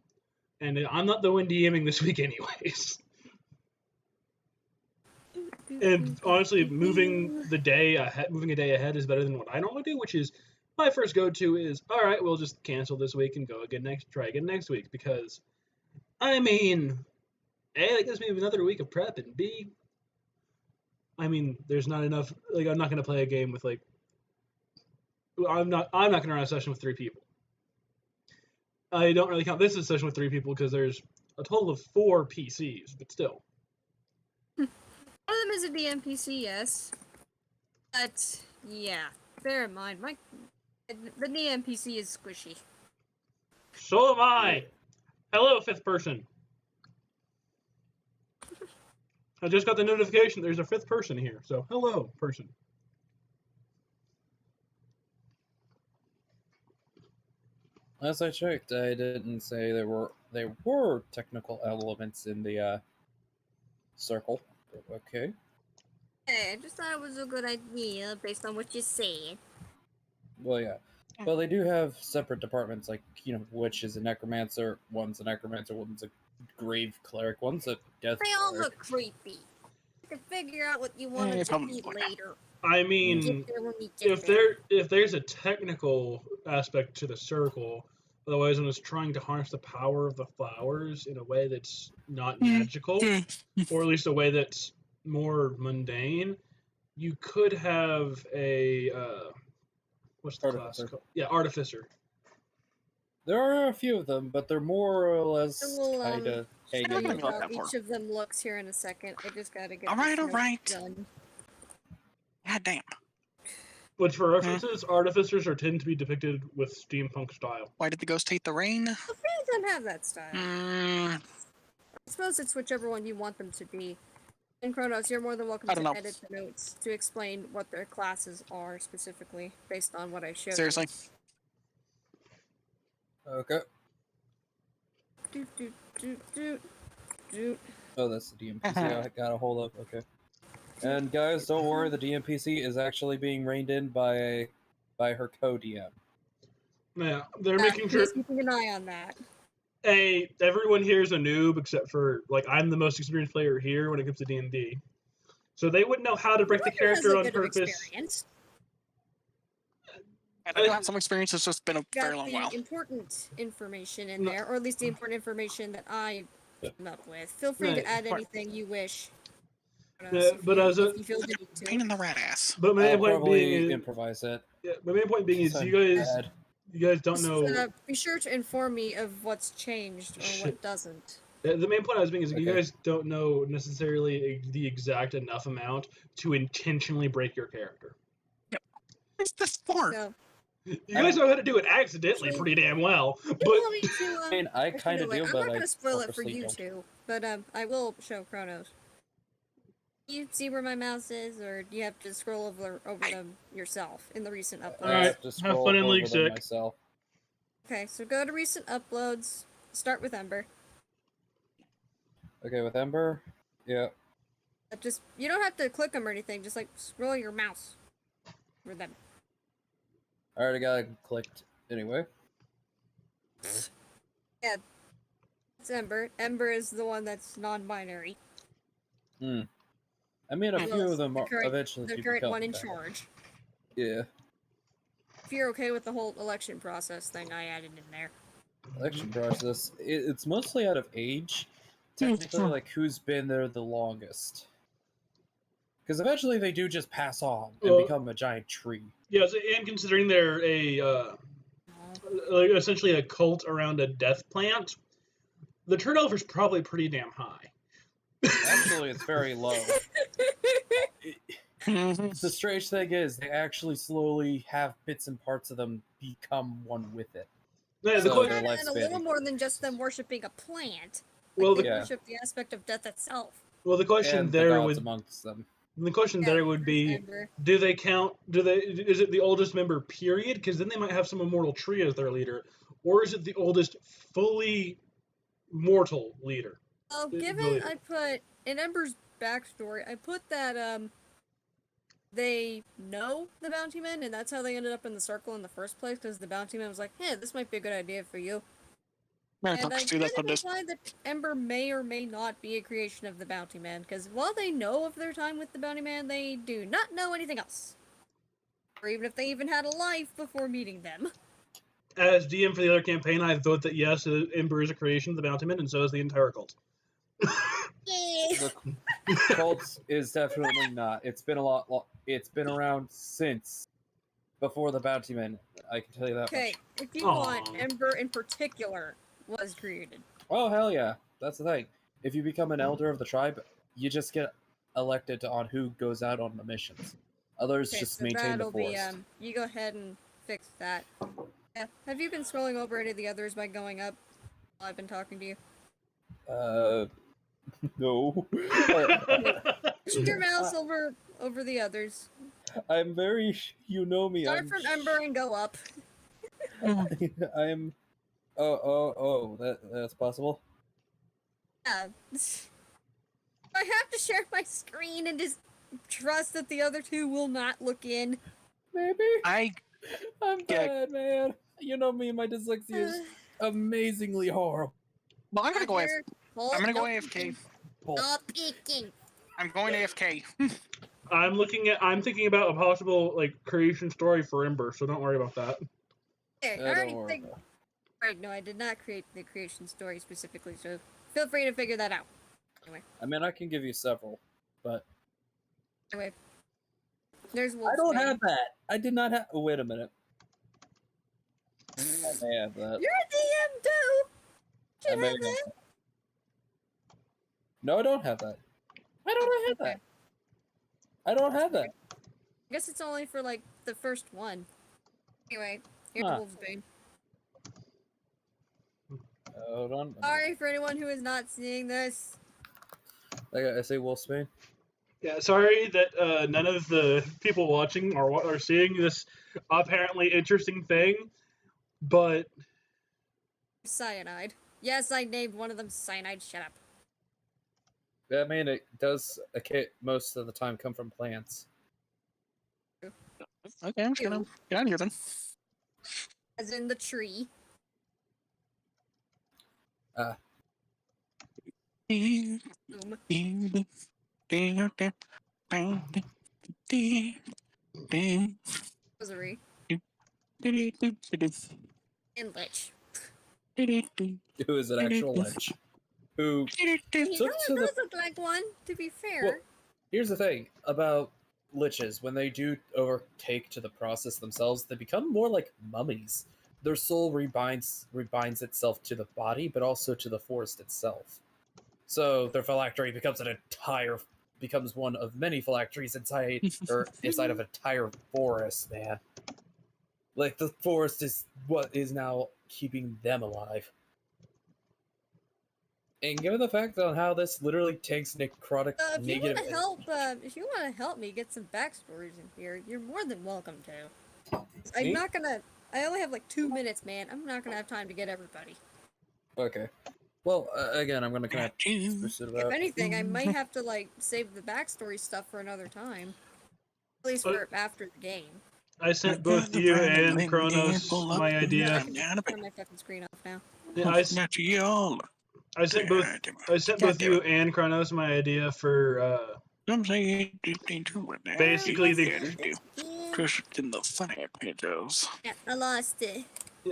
and I'm not the one DMing this week anyways. And honestly, moving a day ahead is better than what I normally do, which is my first go-to is, all right, we'll just cancel this week and try again next week, because, I mean, A, that gives me another week of prep, and B, I mean, there's not enough, like, I'm not going to play a game with, like, I'm not going to run a session with 3 people. I don't really count this as a session with 3 people because there's a total of 4 PCs, but still. One of them is a DMPC, yes. But, yeah, bear in mind, the DMPC is squishy. So am I! Hello, 5th person. I just got the notification there's a 5th person here, so hello, person. As I checked, I didn't say there were technical elements in the circle. Okay. Hey, I just thought it was a good idea based on what you said. Well, yeah. Well, they do have separate departments, like, which is a necromancer, one's a necromancer, one's a grave cleric, one's a death They all cleric. look creepy. You can figure out what you want to probably eat would. later. I mean, Get there when we get there. if there's a technical aspect to the circle, otherwise I'm just trying to harness the power of the flowers in a way that's not magical, or at least a way that's more mundane, you could have a what's the class Artificer. called? Yeah, artificer. There are a few of them, but they're more or less I will, kind of show hanging you in go how that far. each of them looks here in a second. I just gotta get Alright, this note alright. done. God damn. Which, for references, artificers tend to be depicted with steampunk style. Why did the ghost take the rain? Well, they don't have that style. Mm, I suppose it's whichever one you want them to be. And Kronos, you're more than welcome I to don't know. edit the notes to explain what their classes are specifically, based on what I showed. Seriously. Okay. Do, do, do, do, do. Oh, that's the DMPC I got a hold of. Okay. And guys, don't worry, the DMPC is actually being reined in by her co-DM. Yeah, they're making sure. He's keeping an eye on that. Everyone here is a noob except for, like, I'm the most experienced player here when it comes to D&D. So they wouldn't know how to break the Roger has character a on bit of purpose. experience. I do have some experience, it's just been a very Got long the while. important information in No. there, or at least the important information that I came up with. Feel free to Right. add anything you wish. But as a if you feel the need to. Pain in the rat ass. but my main I'll point being probably is, improvise it. yeah, my main point being is I'm you bad. guys don't Just, know. be sure to inform me of what's changed or what doesn't. The main point I was making is you Okay. guys don't know necessarily the exact enough amount to intentionally break your character. What's this for? So, You guys know how to do it accidentally Actually, pretty damn well, you but want me to, I mean, I actually, kind no, of wait, do, I'm but not I gonna spoil it for purposely you don't. two, but I will show Kronos. You see where my mouse is, or do you have to scroll over them yourself in the recent uploads? I Alright, have to have scroll fun in over League them Sick. myself. Okay, so go to recent uploads. Start with Ember. Okay, with Ember, yeah. Just you don't have to click them or anything. Just like scroll your mouse for them. I already got it clicked anyway. Yeah, it's Ember. Ember is the one that's non-binary. I mean, a Well, few of it's them the are current- eventually The do current become one in that. charge. Yeah. If you're okay with the whole election process thing, I added in there. Election process. It's mostly out of age. Technically, like, who's been there the longest. Because eventually they do just pass on and Well- become a giant tree. yeah, and considering they're like essentially a cult around a death plant, the turnover's probably pretty damn high. Actually, it's very low. The strange thing is, they actually slowly have bits and parts of them become one with it. Yeah, the So question, their And a lifespan. little more than just them worshiping a plant. well, Like, the, they Yeah. worship the aspect of death itself. well, the question And the there gods would amongst them. the question Yeah, there would be: Ember. do they count? Is it the oldest member? Period? Because then they might have some immortal tree as their leader, or is it the oldest fully mortal leader? Well, the given leader. I put in Ember's backstory, I put that they know the bounty men, and that's how they ended up in the circle in the first place. Because the bounty man was like, "Hey, this might be a good idea for you." And I See, that's kind what of this. implied that Ember may or may not be a creation of the bounty man. Because while they know of their time with the bounty man, they do not know anything else. or even if they even had a life before meeting them. As DM for the other campaign, I vote that yes, Ember is a creation of the Bountyman, and so is the entire cult. The cult is definitely not. It's been it's been around since before the Bountymen. I can tell you that Okay, much. if you want, Ember in particular was created. Oh hell yeah! That's the thing. If you become an elder of the tribe, you just get elected on who goes out on the missions. Others Okay, just so maintain the that'll be forest. you go ahead and fix that. Yeah. Have you been scrolling over any of the others by going up while I've been talking to you? No. Push your mouse over the others. I'm very. You know me. Start from Ember and go up. I'm. Oh. That's possible. Yeah. I have to share my screen and just trust that the other two will not look in. Maybe. I'm bad, man. You know me. My dyslexia is amazingly horrible. Well, I'm gonna go. I'm gonna go Stop AFK. Stop peeking. I'm going AFK. I'm thinking about a possible creation story for Ember, so don't worry about that. There, I already think. Alright, no, I did not create the creation story specifically, so feel free to figure that out. Anyway. I mean, I can give you several, but Anyway. There's Wolf's I don't Bane. have that. I did not have. Oh, wait a minute. I may have that. You're a DM too. I may have that. No, I don't have that. I don't have that. I don't have that. I guess it's only for the first one. Anyway, here's Huh. Wolf's Bane. Hold on. Sorry for anyone who is not seeing this. I say Wolfsbane. Yeah, sorry that none of the people watching are seeing this apparently interesting thing, but Cyanide. Yes, I named one of them Cyanide. Shut up. I mean, it does most of the time come from plants. Okay, I'm just gonna get out of here then. As in the tree. Rosary. And Lich. Who is an actual lich? Who He took to does the... look like one, to be fair. Well, here's the thing about liches. When they do overtake to the process themselves, they become more like mummies. Their soul rebinds itself to the body, but also to the forest itself. So their phylactery becomes one of many phylacteries inside of an entire forest, man. Like, the forest is what is now keeping them alive. And given the fact on how this literally takes necrotic if you negative... if you want to help me get some backstories in here, you're more than welcome to. See? I'm not gonna. I only have 2 minutes, man. I'm not gonna have time to get everybody. Okay. Well, again, I'm gonna kind of push it If about. anything, I might have to save the backstory stuff for another time. At least for after the game. I sent both you and Kronos my idea. Turn my fucking screen off now. Yeah, I sent both you and Kronos my idea for basically Just in the funny pages. Yeah, I lost it.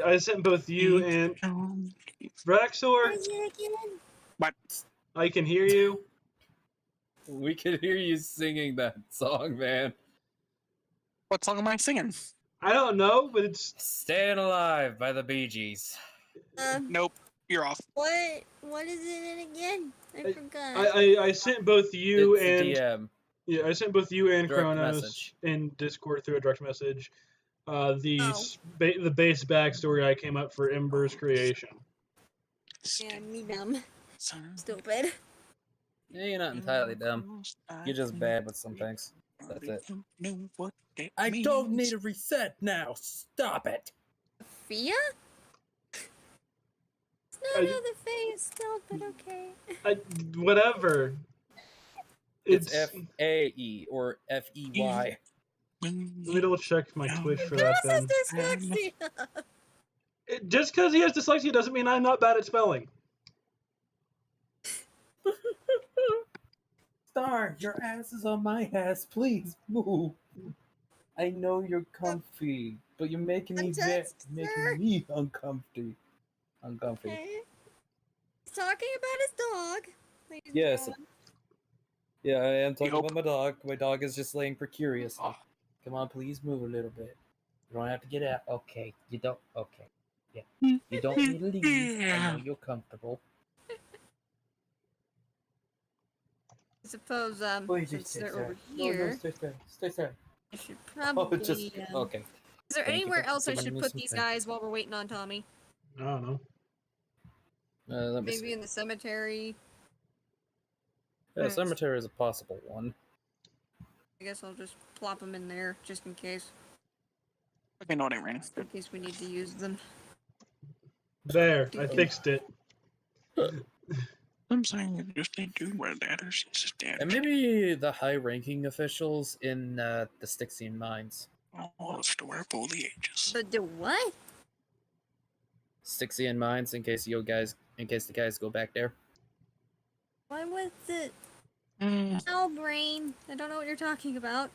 I sent both you and Braxor. What? I can hear you. We can hear you singing that song, man. What song am I singing? I don't know, but it's "Staying Alive" by the Bee Gees. Nope, you're off. What is it in again? I forgot. I sent both you It's and the DM. Yeah, I sent both you and Direct Kronos message. in Discord through a direct message. The base backstory I came up for Ember's creation. Yeah, me dumb. Stupid. Yeah, you're not entirely dumb. You're just bad with some things. That's it. I don't need a reset now. Stop it. Fia? It's not how the face spelled, but okay. Whatever. It's F-A-E or F-E-Y. Let me double check my Twitch for that then. Dyslexia. Just because he has dyslexia doesn't mean I'm not bad at spelling. Star, your ass is on my ass. Please move. I know you're comfy, but you're making me Context, making sir. me uncomfy. Uncomfy. Okay. He's talking about his dog. ladies and Yes. gentlemen. Yeah, I am talking hope- about my dog. My dog is just laying precariously. Oh. Come on, please move a little bit. You don't have to get out. Okay. You don't. Okay. Yeah. You don't need to leave. I know you're comfortable. I suppose, Please since stay they're there. over No, here, stay there. Stay there. I should Oh, probably, it's just okay. Is there Thank you anywhere for else I giving should me put some these time. guys while we're waiting on Tommy? I don't know. Let me Maybe see. in the cemetery? Yeah, Nice. cemetery is a possible one. I guess I'll just plop them in there, just in case. Okay, no, it ain't raining. In case we need to use them. There, I fixed it. I'm saying you just need to wear that. It's just damn. And maybe the high-ranking officials in the Styxian mines. Oh, store for the ages. But do what? Styxian mines, in case the guys go back there. Why was it? Mm, Oh, brain. I don't know what you're talking about.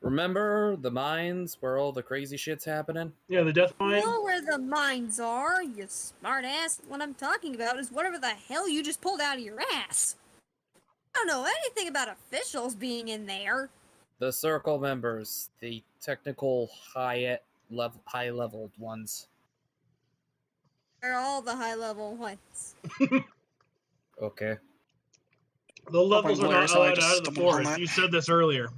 Remember the mines where all the crazy shit's happening? Yeah, the death I mine. know where the mines are, you smartass. What I'm talking about is whatever the hell you just pulled out of your ass. I don't know anything about officials being in there. The circle members, the technical high-leveled ones. They're all the high-level ones. Okay. The levels are Blair, not so I allowed just out of the stumbled on forest. that. You said this earlier.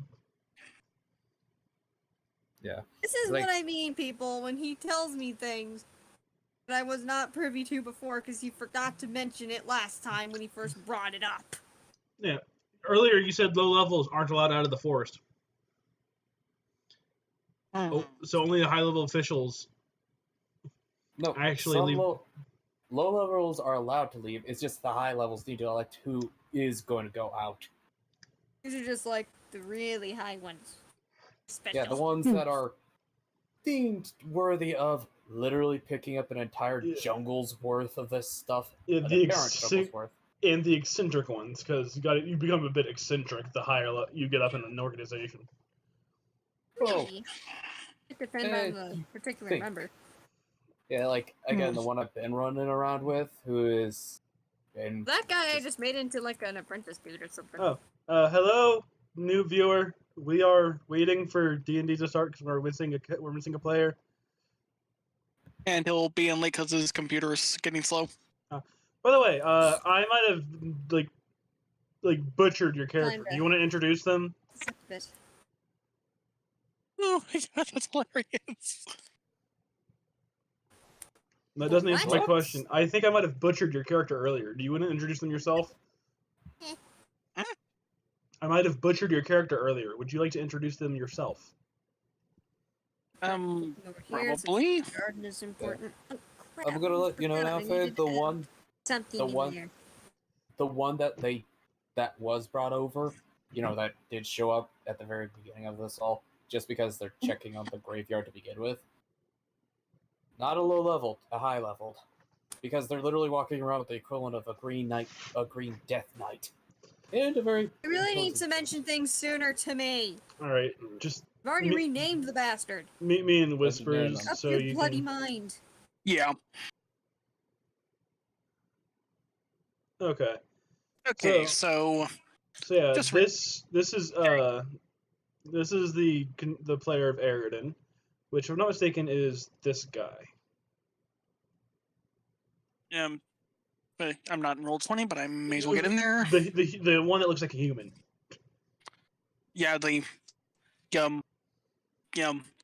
Yeah. This is Like- what I mean, people, when he tells me things that I was not privy to before because he forgot to mention it last time when he first brought it up. Yeah. Earlier you said low levels aren't allowed out of the forest. Oh, so only the high level officials. No, Actually some leave- low levels are allowed to leave. It's just the high levels need to elect who is going to go out. These are just like the really high ones. Special. Yeah, the ones that are deemed worthy of literally picking up an entire Yeah. jungle's worth of this stuff. Yeah, An the apparent jungle's worth. and the eccentric ones, because you become a bit eccentric the higher you get up in an organization. Oh, Really? It depends on the you particular think. member. yeah, like again, the one I've been running around with, who is, and That guy I just made into like an apprentice dude or something. Oh. Hello, new viewer. We are waiting for D&D to start because we're missing a player. and he'll be in late because his computer is getting slow. By the way, I might have like butchered your character. Kinda. Do you want to introduce them? Just a bit. Oh my god, that's hilarious. That doesn't answer my What? question. I think I might have butchered your character earlier. Do you want to introduce them yourself? I might have butchered your character earlier. Would you like to introduce them yourself? Over here, since Probably. the garden is important. Oh, crap, I'm gonna I let you know forgot now, I Faye, needed the to add one something the in one- there. the one that was brought over, that did show up at the very beginning of this all, just because they're checking on the graveyard to begin with. Not a low level, a high level, because they're literally walking around with the equivalent of a green death knight, and a very. You really need imposing- to mention things sooner to me. All right, just I've already Me- renamed the bastard. meet me in whispers name Up so your you bloody can. mind. Yeah. Okay. Okay, So so yeah, Just this is the player of Eridan, which if I'm not mistaken is this guy. but I'm not in roll 20, but I may as well get in there. The one that looks like a human. Yeah, the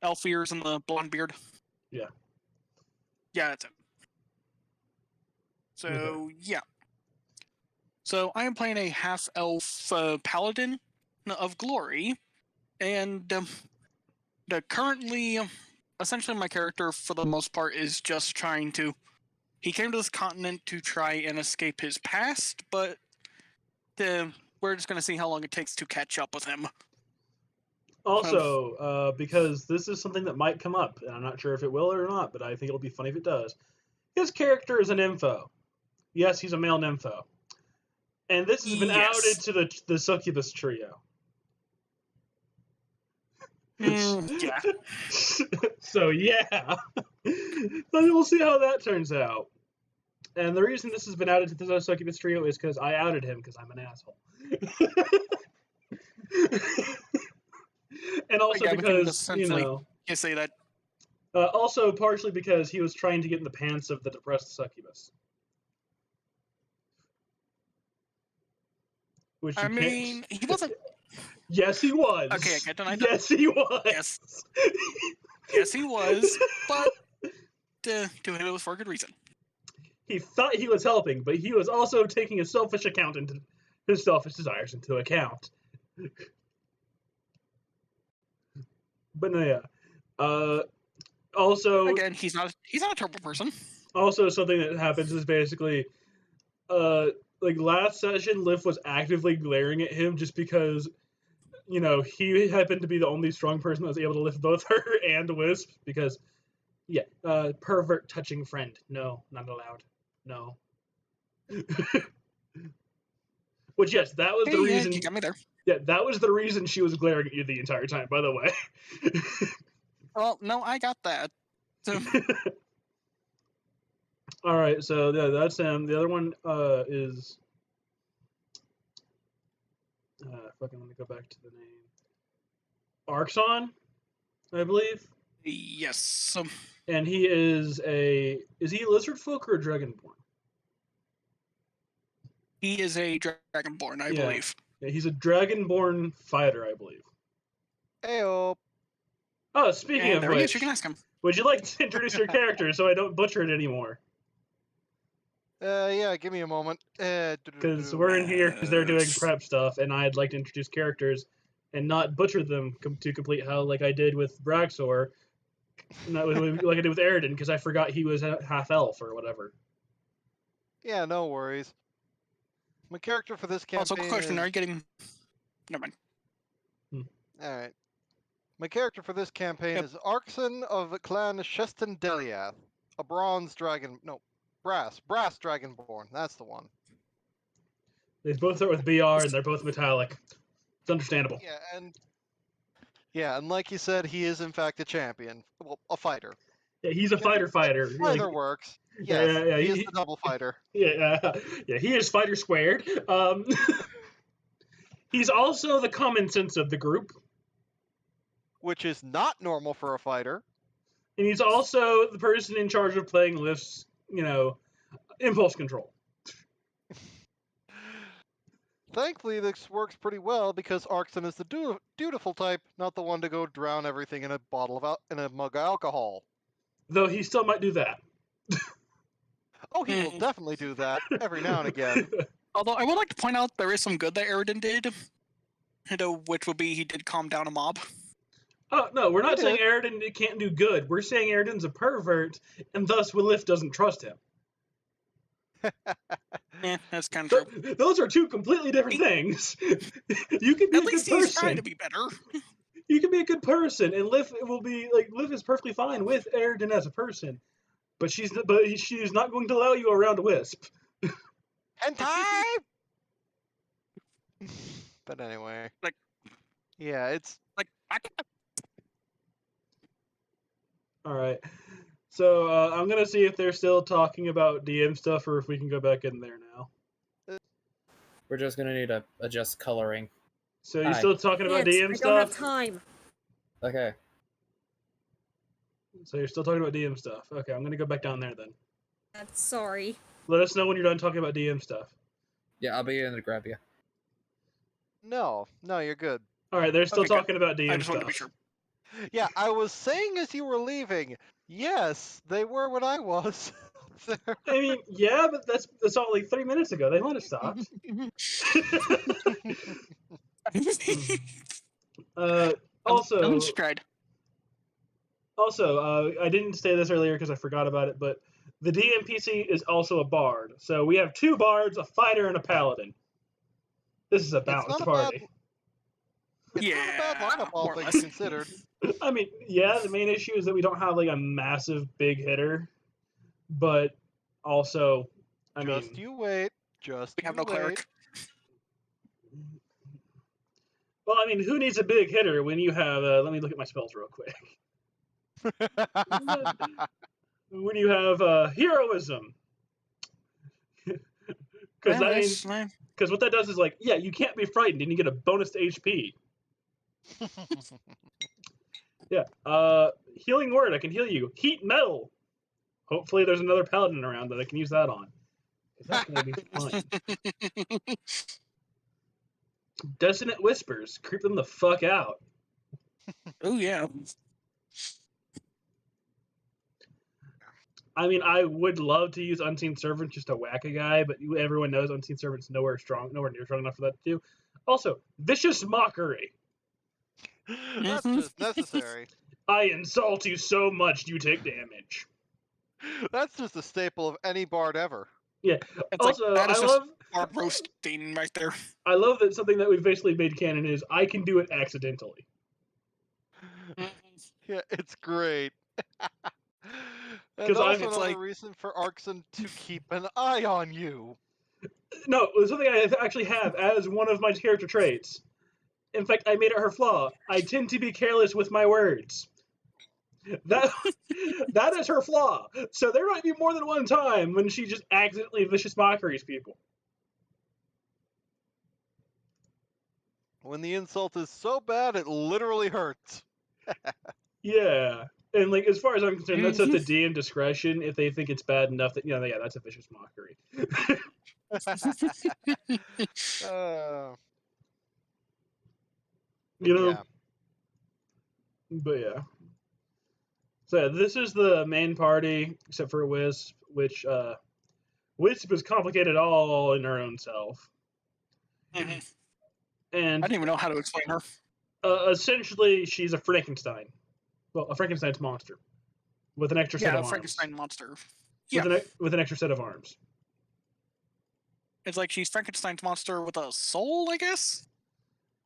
elf ears and the blonde beard. Yeah. Yeah, that's it. So Okay. yeah. So I am playing a half elf paladin of glory, and currently, essentially, my character for the most part is just trying to. He came to this continent to try and escape his past, but we're just going to see how long it takes to catch up with him. Also, because this is something that might come up, and I'm not sure if it will or not, but I think it'll be funny if it does. His character is an nympho. Yes, he's a male nympho. And this has been Yes. outed to the succubus trio. Yeah. So yeah, but we'll see how that turns out. And the reason this has been added to the Succubus trio is because I outed him because I'm an asshole. And also Yeah, we can because, essentially say that. also partially because he was trying to get in the pants of the depressed Succubus. Which you I can't. mean, he wasn't. Yes, he was. Okay, I deny that. Yes, he was. Yes. Yes, he was, but it was for a good reason. He thought he was helping, but he was also taking his selfish desires into account. But no, yeah. Also, Again, he's not a terrible person. Also, something that happens is basically, like last session, Liv was actively glaring at him just because, he happened to be the only strong person that was able to lift both her and Wisp because, yeah, pervert touching friend. No, not allowed. No. Which, yes, that was the reason. You got me there. Yeah, that was the reason she was glaring at you the entire time, by the way. Well, no, I got that. So, all right, so yeah, that's him. The other one is let me go back to the name. Arxon, I believe. yes. And he is he lizard folk or a dragonborn? He is a dragonborn, I believe. Yeah, he's a dragonborn fighter, I believe. Ayo. Oh, speaking of There he is. which, You can ask him. would you like to introduce your character so I don't butcher it anymore? Yeah, give me a moment. Because we're in here because they're doing prep stuff, and I'd like to introduce characters and not butcher them to complete how like I did with Braxor, not like I did with Aridin, because I forgot he was half elf or whatever. Yeah, no worries. My character for this campaign Also, quick question: is... Are you getting? Never mind. All right. My character for this campaign is Arxon of Clan Sheston Deliath, a bronze dragon. No, brass dragonborn. That's the one. They both start with BR, and they're both metallic. It's understandable. Yeah, and like you said, he is in fact a champion. Well, a fighter. Yeah, he's a fighter. Either works. Yes, yeah, he is the double fighter. Yeah, he is fighter squared. He's also the common sense of the group. Which is not normal for a fighter. And he's also the person in charge of playing Lift's, impulse control. Thankfully, this works pretty well because Arxon is the dutiful type, not the one to go drown everything in a mug of alcohol. Though he still might do that. Oh, he will definitely do that every now and again. Although I would like to point out there is some good that Aridin did, which would be he did calm down a mob. Oh, no, we're not saying Aridin can't do good. We're saying Aridin's a pervert, and thus Willif doesn't trust him. Yeah, that's kind of true. Those are two completely different things. You can be At a least good person. He's trying to be better. You can be a good person, and Liv is perfectly fine with Aridin as a person, but she's not going to allow you around Wisp. Hentai! But anyway, yeah, it's all right. So I'm gonna see if they're still talking about DM stuff, or if we can go back in there now. We're just gonna need to adjust coloring. So you're still talking about DM stuff? I don't have time. Okay. So you're still talking about DM stuff. Okay, I'm gonna go back down there then. Sorry. Let us know when you're done talking about DM stuff. Yeah, I'll be in to grab you. No, you're good. All right, they're still talking about DM I just stuff. wanted to be sure. Yeah, I was saying as you were leaving. Yes, they were when I was. I mean, yeah, but that's all like 3 minutes ago. They might have stopped. Also, I didn't say this earlier because I forgot about it, but the DMPC is also a bard. So we have 2 bards, a fighter, and a paladin. This is a balanced party. It's not a bad lineup, all things considered. I mean, yeah, the main issue is that we don't have like a massive big hitter, but also, You wait. We have no cleric. Well, I mean, who needs a big hitter when you have? Let me look at my spells real quick. When you have heroism, because Well, that means that's because what that does is like, yeah, you can't be frightened, and you get a bonus to HP. Yeah. Healing word. I can heal you. Heat metal. Hopefully, there's another paladin around that I can use that on. 'Cause that's gonna be fun. Dissonant whispers. Creep them the fuck out. oh yeah. I mean, I would love to use Unseen Servant just to whack a guy, but everyone knows Unseen Servant's nowhere near strong enough for that to do. Also, Vicious Mockery. That's just necessary. I insult you so much you take damage. That's just a staple of any bard ever. Yeah. It's Also, like, that is I just love hard roasting right there. I love that something that we've basically made canon is I can do it accidentally. Yeah, it's great. And 'Cause also it's another like- reason for Arkson to keep an eye on you. No, it's something I actually have as one of my character traits. In fact, I made it her flaw. I tend to be careless with my words. That is her flaw. So there might be more than one time when she just accidentally vicious mockeries people. When the insult is so bad it literally hurts. Yeah. And like as far as I'm concerned, that's up to DM discretion if they think it's bad enough that yeah, that's a vicious mockery. You know? Yeah. But yeah. So yeah, this is the main party, except for Wisp, which Wisp is complicated all in her own self. Mhm. And I don't even know how to explain her. essentially, she's a Frankenstein. Well, a Frankenstein's monster with an extra set Yeah, of a Frankenstein arms. monster. Yeah, With an extra set of arms. it's like she's Frankenstein's monster with a soul, I guess.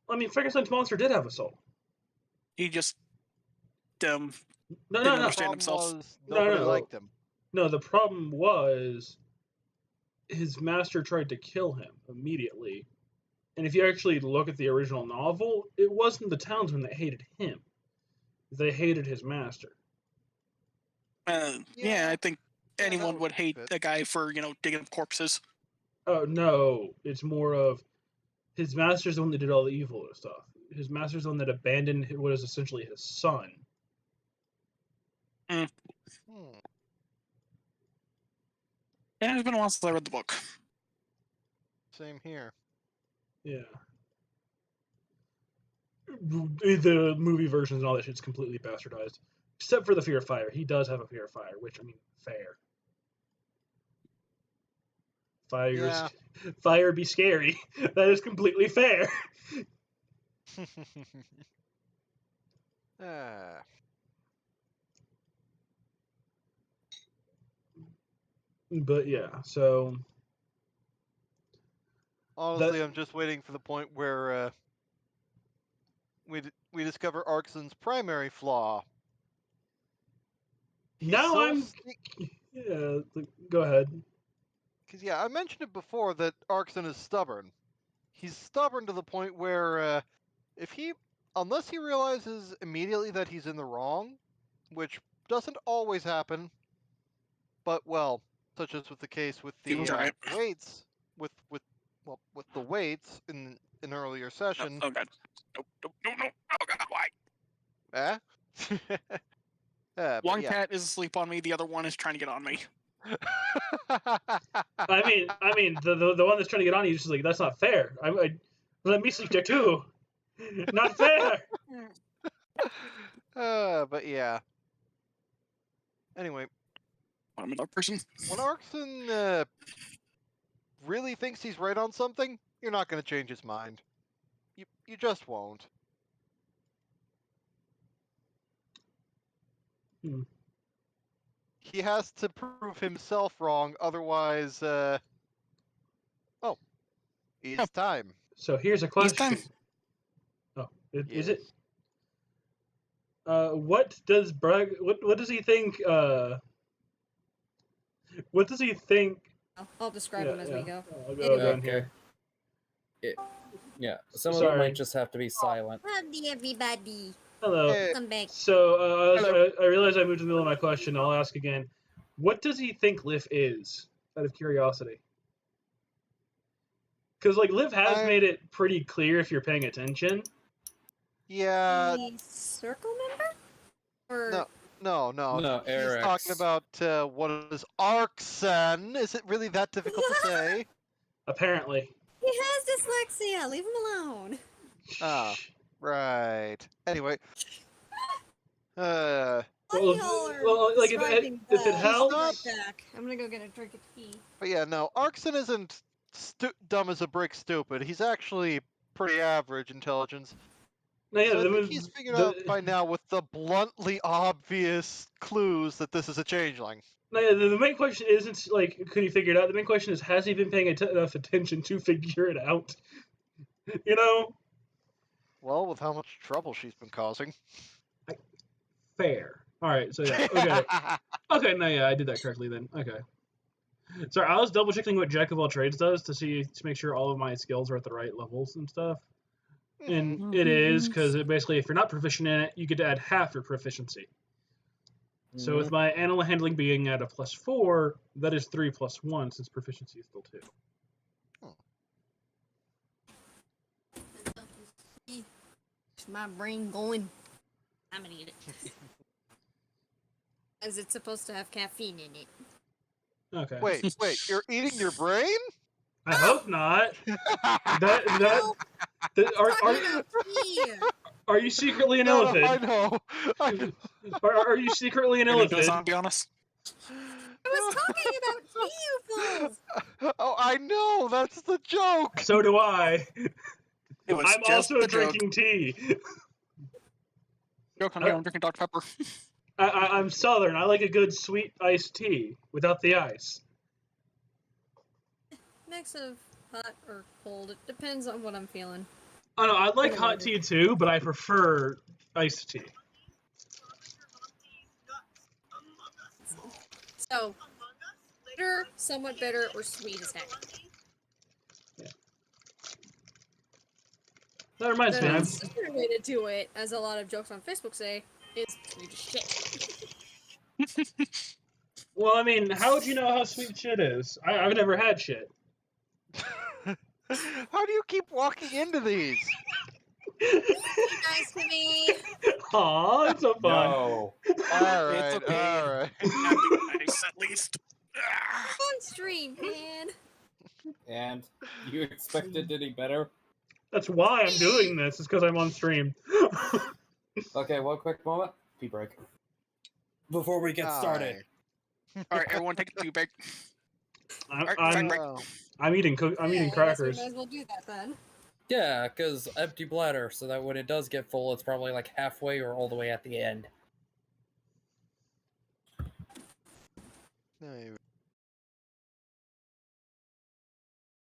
I mean, Frankenstein's monster did have a soul. He just No, didn't no. understand Problem himself. was nobody No. liked him. No, the problem was his master tried to kill him immediately. And if you actually look at the original novel, it wasn't the townsmen that hated him. They hated his master. Yeah, I think Yeah, anyone that would hate fit. a guy for digging up corpses. Oh, no. It's more of his master's the one that did all the evil stuff. His master's the one that abandoned what is essentially his son. Hmm. Yeah, it's been a while since I read the book. Same here. Yeah. The movie versions and all that shit's completely bastardized. Except for the fear of fire. He does have a fear of fire, which, I mean, fair. Fire be scary. That is completely fair. Ah. But yeah, so Honestly, I'm just waiting for the point where we discover Arkson's primary flaw. now I'm yeah. Go ahead. Because yeah, I mentioned it before that Arkson is stubborn. He's stubborn to the point where unless he realizes immediately that he's in the wrong, which doesn't always happen, but well, such as with the case with the weights, with the weights in an earlier session. Oh god. Nope. Oh god, why? One cat is asleep on me, the other one is trying to get on me. I mean, the one that's trying to get on you is just like, that's not fair. Let me sleep there too. Not fair. But yeah. Anyway, I'm another person. when Arkson really thinks he's right on something, you're not going to change his mind. You just won't. He has to prove himself wrong, otherwise, it's time. So here's a question. Oh, is it? What does Bragg? What does he think? What does he think? I'll describe him as we go. I'll go down Okay. here. Yeah, some of them Sorry. might just have to be silent. Howdy, everybody. Hello. Hey, Welcome back. So Hello. I realize I moved to the middle of my question. I'll ask again. What does he think Liv is? Out of curiosity. Because like Liv has I- made it pretty clear if you're paying attention. Yeah, The circle member? Or no. No, He's Eric's. talking about what is Arxen. Is it really that difficult to say? Apparently. he has dyslexia. Leave him alone. Ah, right. Anyway, Well, Y'all are well, like describing if it the helps. back. I'm gonna go get a drink of tea. but yeah, no, Arxen isn't dumb as a brick stupid. He's actually pretty average intelligence. No, yeah, So I there think was he's figured out by now with the bluntly obvious clues that this is a changeling. no, yeah, the main question isn't like could he figure it out. The main question is has he been paying enough attention to figure it out? You know, Well, with how much trouble she's been causing. fair. All right, so yeah, okay, okay, no, yeah, I did that correctly then. Okay. Sorry, I was double checking what Jack of all trades does to make sure all of my skills are at the right levels and stuff. And it is because basically, if you're not proficient in it, you get to add half your proficiency. So with my animal handling being at a +4, that is 3 + 1 since proficiency is still 2. Is my brain going? I'm gonna eat it. As it's supposed to have caffeine in it. Okay. Wait, you're eating your brain? I hope not. Well, talking Are, about tea. are you secretly an No, elephant? I know. I know. Are you secretly an You're gonna do a elephant? zombie on us? I was talking about tea, you fools. Oh, I know. That's the joke. So do I. It was I'm just also a joke. drinking tea. Joke on me, I'm drinking Dr. Pepper. I'm Southern. I like a good sweet iced tea without the ice. Mix of hot or cold. It depends on what I'm feeling. Oh no, I like hot tea too, but I prefer iced tea. So, bitter, somewhat bitter, or sweet as heck. That reminds me, The I'm sister related to it, as a lot of jokes on Facebook say, is sweet as shit. well. I mean, how would you know how sweet shit is? I've never had shit. How do you keep walking into these? Be nice to me. Aw, it's so fun. No. All right, It's okay. all right. Nice, at least. On stream, man. And you expected any better? That's why I'm doing this. Is because I'm on stream. Okay, one quick moment. Pee break. Before we get started. Alright, everyone take a tea break. Oh. I'm eating I guess crackers. we might as well do that then. Yeah, because empty bladder, so that when it does get full, it's probably like halfway or all the way at the end. No,